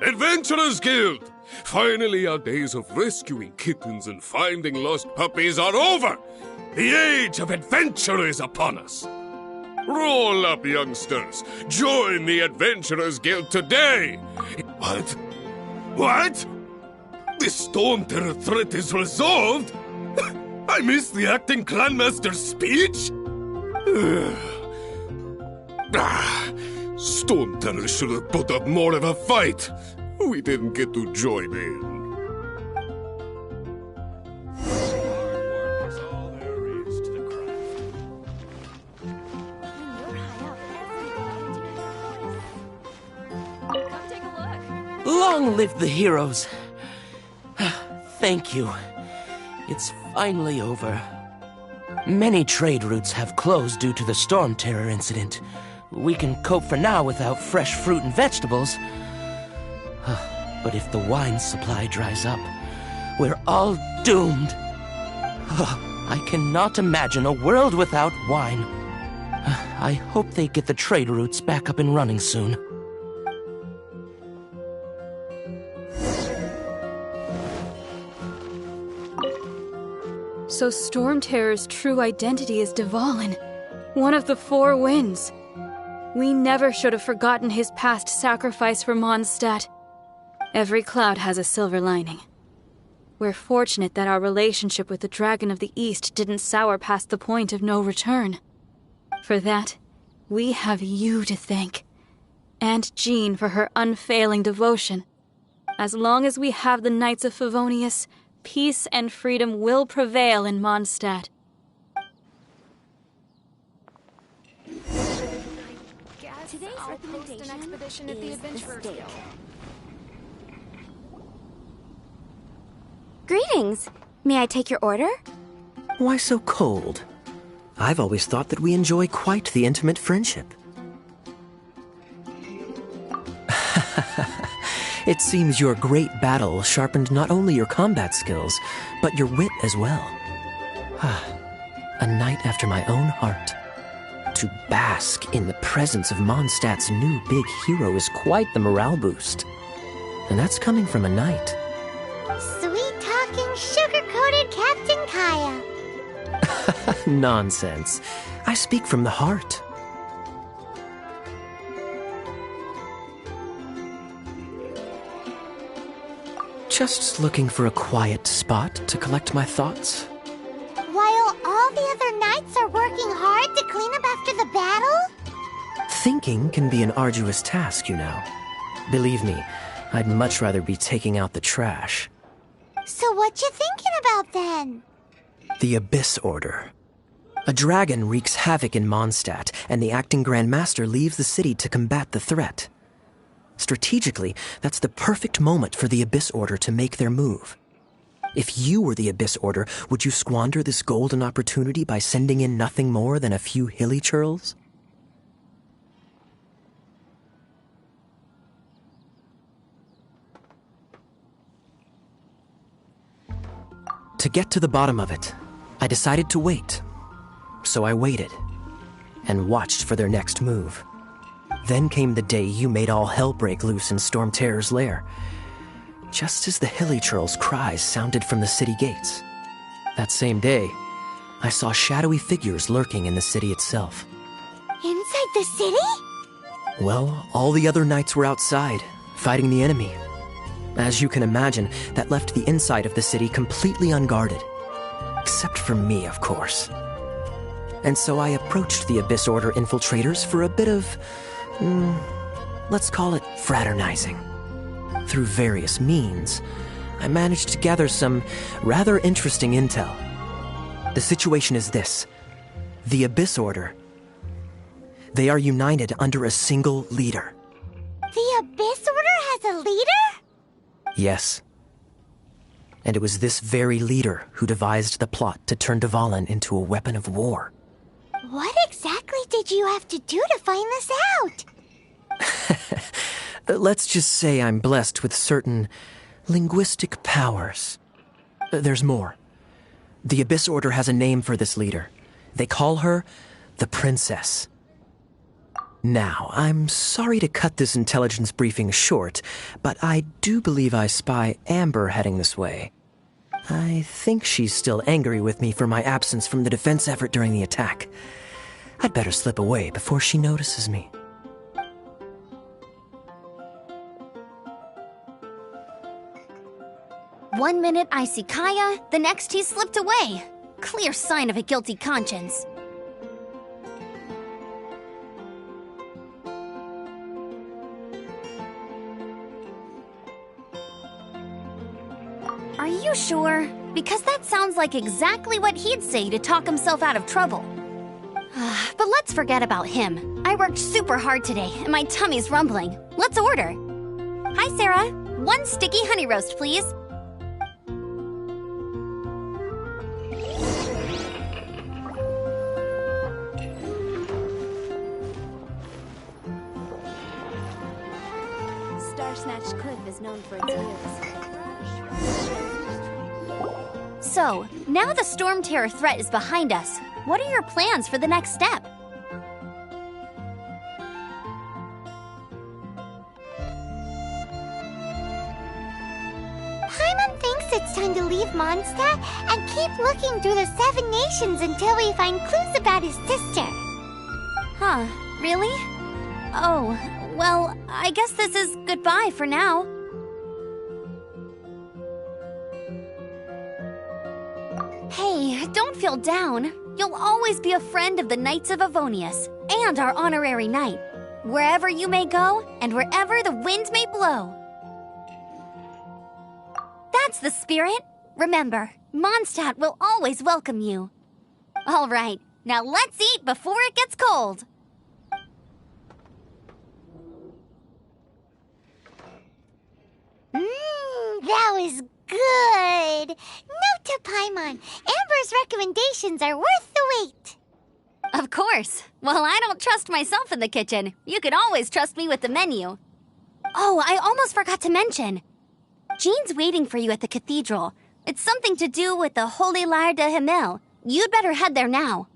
Adventurers Guild! Finally, our days of rescuing kittens and finding lost puppies are over. The age of adventure is upon us. Roll up, youngsters. Join the Adventurers Guild today. What? What? The Storm Terror threat is resolved? I missed the acting clanmaster's speech? Storm Terror should have put up more of a fight. We didn't get to join in. Long live the heroes! Thank you. It's finally over. Many trade routes have closed due to the Storm Terror incident. We can cope for now without fresh fruit and vegetables. But if the wine supply dries up, we're all doomed. I cannot imagine a world without wine. I hope they get the trade routes back up and running soon. So Storm Terror's true identity is Dvalin, one of the Four Winds. We never should have forgotten his past sacrifice for Mondstadt. Every cloud has a silver lining. We're fortunate that our relationship with the Dragon of the East didn't sour past the point of no return. For that, we have you to thank. And Jean for her unfailing devotion. As long as we have the Knights of Favonius, peace and freedom will prevail in Mondstadt. Today's recommendation an expedition at the Adventurers Guild. Greetings! May I take your order? Why so cold? I've always thought that we enjoy quite the intimate friendship. It seems your great battle sharpened not only your combat skills, but your wit as well. A knight after my own heart. To bask in the presence of Mondstadt's new big hero is quite the morale boost. And that's coming from a knight. Sweet-talking, sugar-coated Captain Kaya. Nonsense. I speak from the heart. Just looking for a quiet spot to collect my thoughts. While all the other knights are working hard to clean up after the battle? Thinking can be an arduous task, you know. Believe me, I'd much rather be taking out the trash. So what you thinking about then? The Abyss Order. A dragon wreaks havoc in Mondstadt, and the acting Grand Master leaves the city to combat the threat. Strategically, that's the perfect moment for the Abyss Order to make their move. If you were the Abyss Order, would you squander this golden opportunity by sending in nothing more than a few hilly churls? To get to the bottom of it, I decided to wait. So I waited, and watched for their next move. Then came the day you made all hell break loose in Storm Terror's lair, just as the hilly churl's cries sounded from the city gates. That same day, I saw shadowy figures lurking in the city itself. Inside the city? Well, all the other knights were outside, fighting the enemy. As you can imagine, that left the inside of the city completely unguarded. Except for me, of course. And so I approached the Abyss Order infiltrators for a bit of, let's call it fraternizing. Through various means, I managed to gather some rather interesting intel. The situation is this. The Abyss Order. They are united under a single leader. The Abyss Order has a leader? Yes. And it was this very leader who devised the plot to turn Dvalin into a weapon of war. What exactly did you have to do to find this out? Let's just say I'm blessed with certain linguistic powers. There's more. The Abyss Order has a name for this leader. They call her the Princess. Now, I'm sorry to cut this intelligence briefing short, but I do believe I spy Amber heading this way. I think she's still angry with me for my absence from the defense effort during the attack. I'd better slip away before she notices me. One minute I see Kaya, the next he slipped away. Clear sign of a guilty conscience. Are you sure? Because that sounds like exactly what he'd say to talk himself out of trouble. But let's forget about him. I worked super hard today, and my tummy's rumbling. Let's order. Hi, Sarah. 1 sticky honey roast, please. Star-Snatched Cliff is known for its views. So, now the Storm Terror threat is behind us. What are your plans for the next step? Paimon thinks it's time to leave Mondstadt and keep looking through the 7 nations until we find clues about his sister. Huh, really? Oh, well, I guess this is goodbye for now. Hey, don't feel down. You'll always be a friend of the Knights of Avonius, and our honorary knight. Wherever you may go, and wherever the wind may blow. That's the spirit. Remember, Mondstadt will always welcome you. All right, now let's eat before it gets cold. That was good. Note to Paimon, Amber's recommendations are worth the wait. Of course. Well, I don't trust myself in the kitchen. You can always trust me with the menu. Oh, I almost forgot to mention. Jean's waiting for you at the cathedral. It's something to do with the Holy Lyre de Himmel. You'd better head there now.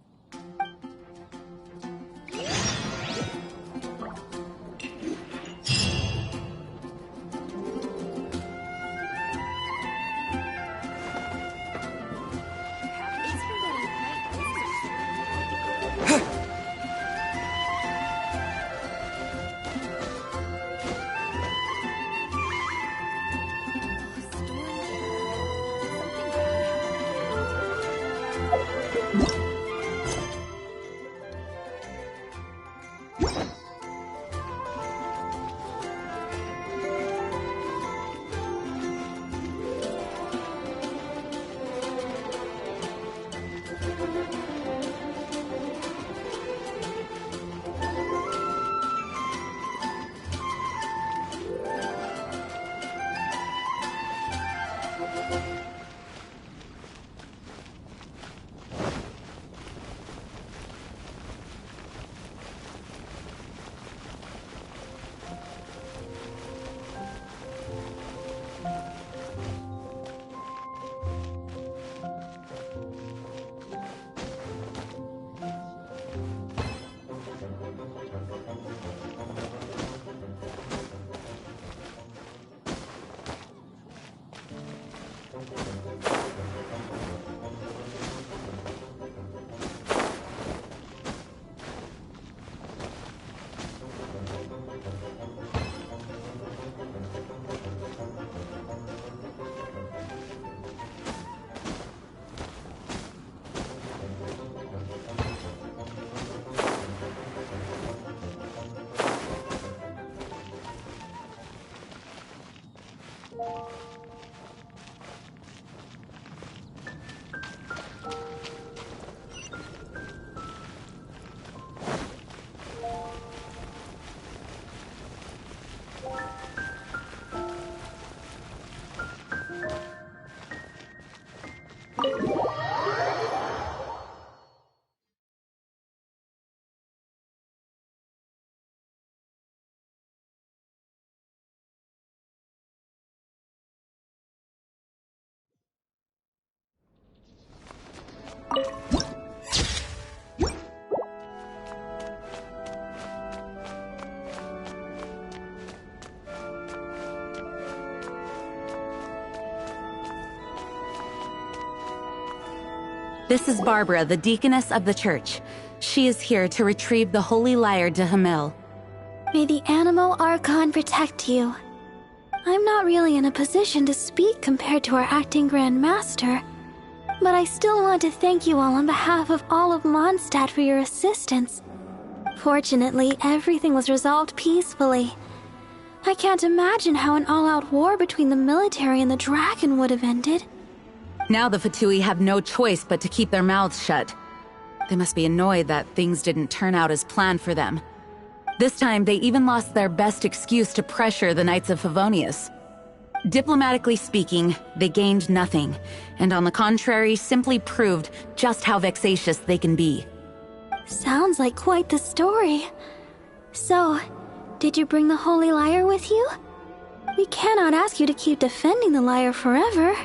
This is Barbara, the deaconess of the church. She is here to retrieve the Holy Lyre de Hamil. May the Animal Archon protect you. I'm not really in a position to speak compared to our acting Grand Master, but I still want to thank you all on behalf of all of Mondstadt for your assistance. Fortunately, everything was resolved peacefully. I can't imagine how an all-out war between the military and the dragon would have ended. Now the Fatui have no choice but to keep their mouths shut. They must be annoyed that things didn't turn out as planned for them. This time, they even lost their best excuse to pressure the Knights of Favonius. Diplomatically speaking, they gained nothing, and on the contrary, simply proved just how vexatious they can be. Sounds like quite the story. So, did you bring the Holy Lyre with you? We cannot ask you to keep defending the lyre forever.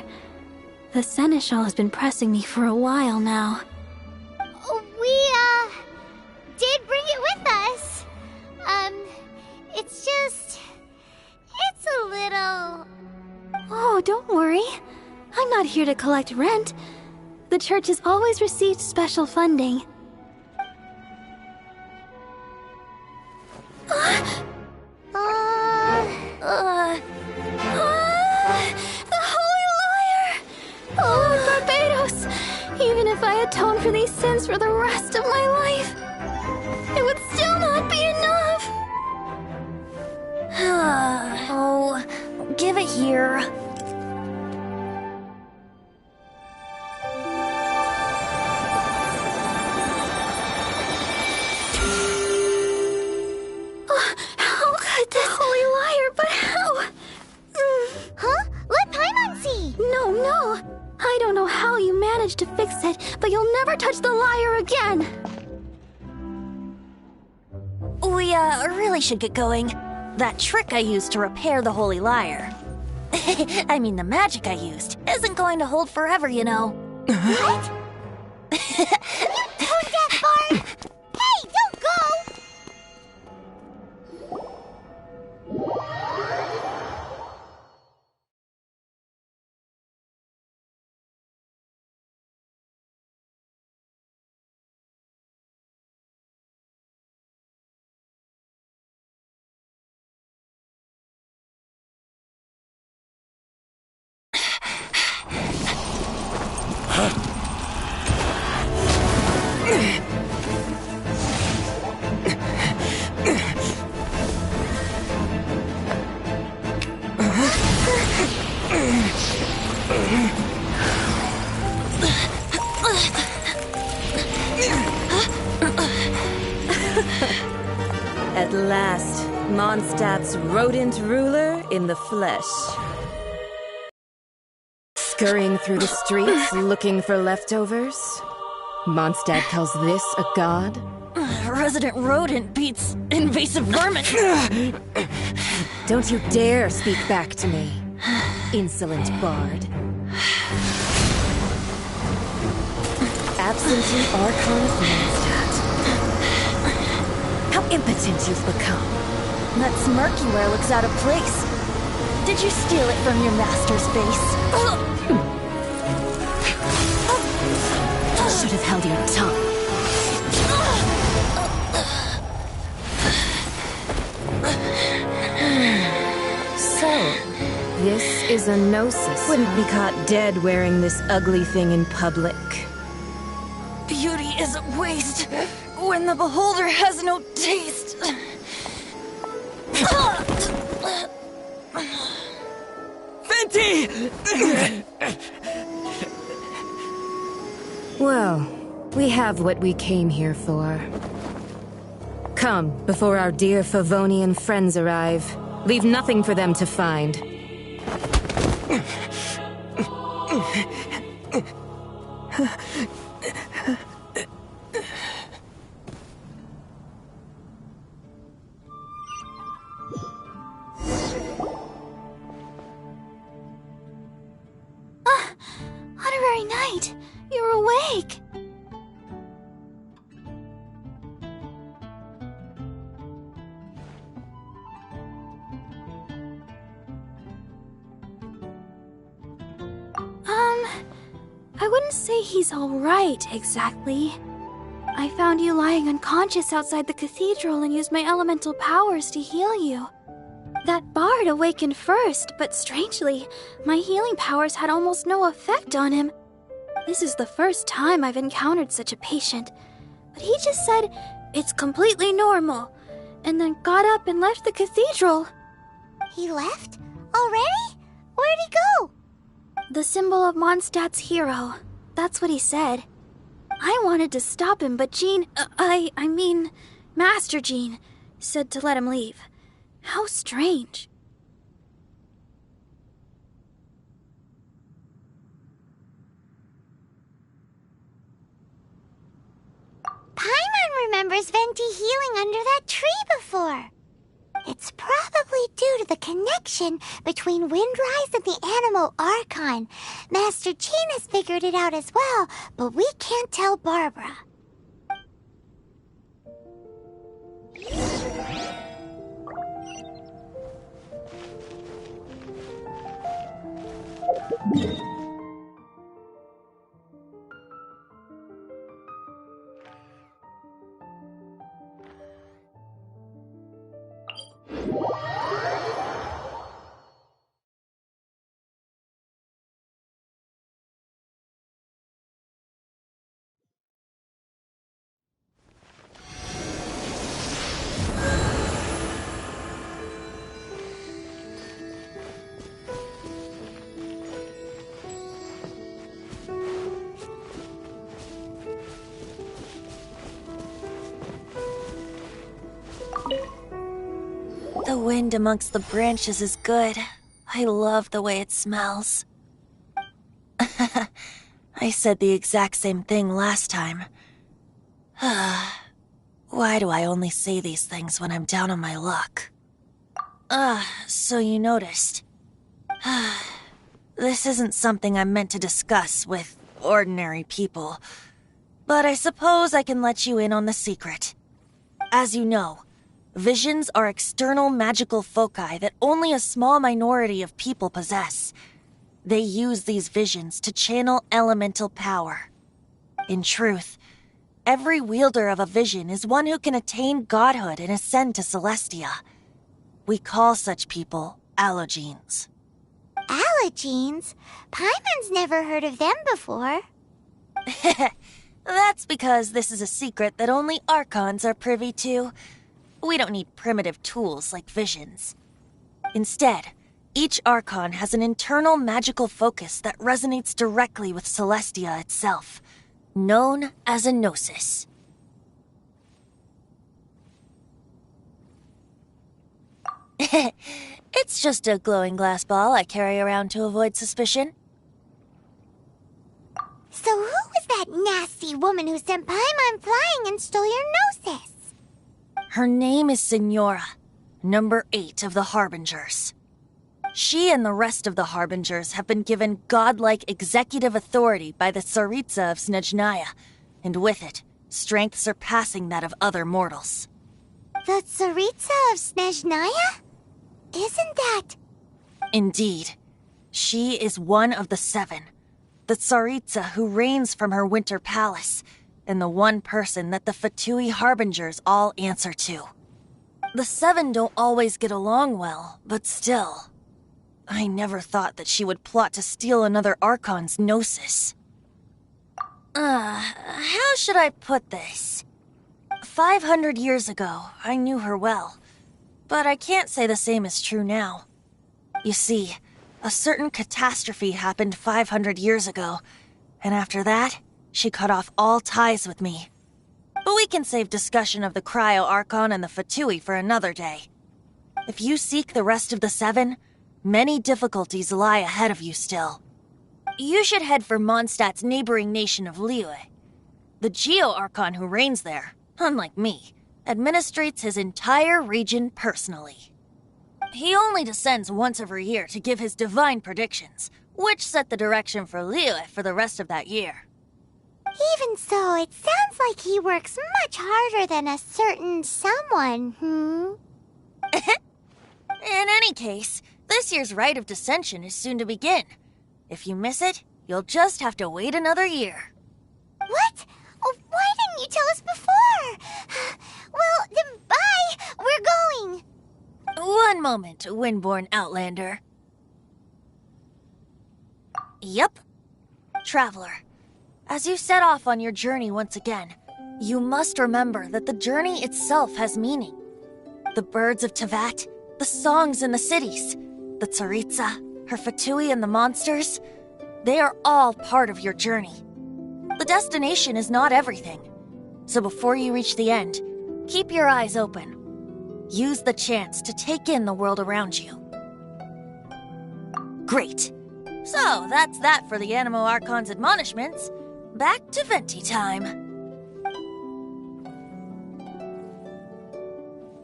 The Seneschal has been pressing me for a while now. We, did bring it with us. It's a little... Oh, don't worry. I'm not here to collect rent. The church has always received special funding. The Holy Lyre! Oh, Lord Barbados! Even if I atone for these sins for the rest of my life, it would still not be enough! Oh, give it here. How could this Holy Lyre, but how? Huh? Let Paimon see! No. I don't know how you managed to fix it, but you'll never touch the lyre again! We, really should get going. That trick I used to repair the Holy Lyre. I mean, the magic I used isn't going to hold forever, you know. What? Tone deaf, Barb! Hey, don't go! At last, Mondstadt's rodent ruler in the flesh. Scurrying through the streets looking for leftovers? Mondstadt calls this a god? Resident rodent beats invasive vermin. Don't you dare speak back to me, insolent bard. Absentee Archon of Mondstadt. How impotent you've become. That smirk you wear looks out of place. Did you steal it from your master's face? Should have held your tongue. So, this is a gnosis. Wouldn't be caught dead wearing this ugly thing in public. Beauty is a waste when the beholder has no taste. Venti! Well, we have what we came here for. Come, before our dear Favonian friends arrive. Leave nothing for them to find. Honorary Knight, you're awake. I wouldn't say he's alright, exactly. I found you lying unconscious outside the cathedral and used my elemental powers to heal you. That bard awakened first, but strangely, my healing powers had almost no effect on him. This is the first time I've encountered such a patient, but he just said it's completely normal, and then got up and left the cathedral. He left? Already? Where'd he go? The symbol of Mondstadt's hero. That's what he said. I wanted to stop him, but Jean, I mean, Master Jean, said to let him leave. How strange. Paimon remembers Venti healing under that tree before. It's probably due to the connection between Windrise and the Animo Archon. Master Jean has figured it out as well, but we can't tell Barbara. The wind amongst the branches is good. I love the way it smells. I said the exact same thing last time. Why do I only say these things when I'm down on my luck? So you noticed. This isn't something I'm meant to discuss with ordinary people, but I suppose I can let you in on the secret. As you know, visions are external magical foci that only a small minority of people possess. They use these visions to channel elemental power. In truth, every wielder of a vision is one who can attain godhood and ascend to Celestia. We call such people allogenes. Allogenes? Paimon's never heard of them before. That's because this is a secret that only Archons are privy to. We don't need primitive tools like visions. Instead, each Archon has an internal magical focus that resonates directly with Celestia itself, known as a gnosis. It's just a glowing glass ball I carry around to avoid suspicion. So who was that nasty woman who sent Paimon flying and stole your gnosis? Her name is Signora, number 8 of the Harbingers. She and the rest of the Harbingers have been given godlike executive authority by the Tsaritsa of Snezhnaya, and with it, strength surpassing that of other mortals. The Tsaritsa of Snezhnaya? Isn't that... Indeed. She is one of the 7, the Tsaritsa who reigns from her winter palace, and the one person that the Fatui Harbingers all answer to. The 7 don't always get along well, but still. I never thought that she would plot to steal another Archon's gnosis. How should I put this? 500 years ago, I knew her well, but I can't say the same is true now. You see, a certain catastrophe happened 500 years ago, and after that, she cut off all ties with me. But we can save discussion of the Cryo Archon and the Fatui for another day. If you seek the rest of the 7, many difficulties lie ahead of you still. You should head for Mondstadt's neighboring nation of Liyue. The Geo-Archon who reigns there, unlike me, administrates his entire region personally. He only descends once every year to give his divine predictions, which set the direction for Liyue for the rest of that year. Even so, it sounds like he works much harder than a certain someone, In any case, this year's Rite of Dissension is soon to begin. If you miss it, You'll just have to wait another year. What? Oh, why didn't you tell us before? Well, then bye! We're going! One moment, Windborn Outlander. Yep. Traveler, as you set off on your journey once again, you must remember that the journey itself has meaning. The birds of Teyvat, the songs in the cities, the Tsaritsa, her Fatui and the monsters, they are all part of your journey. The destination is not everything. So before you reach the end, keep your eyes open. Use the chance to take in the world around you. Great. So, that's that for the Anemo Archon's admonishments. Back to Venti time.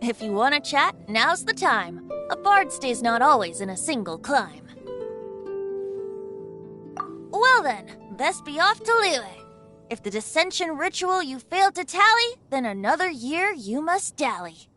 If you want to chat, now's the time. A bard stays not always in a single climb. Well then, best be off to Liyue. If the dissension ritual you failed to tally, then another year you must dally.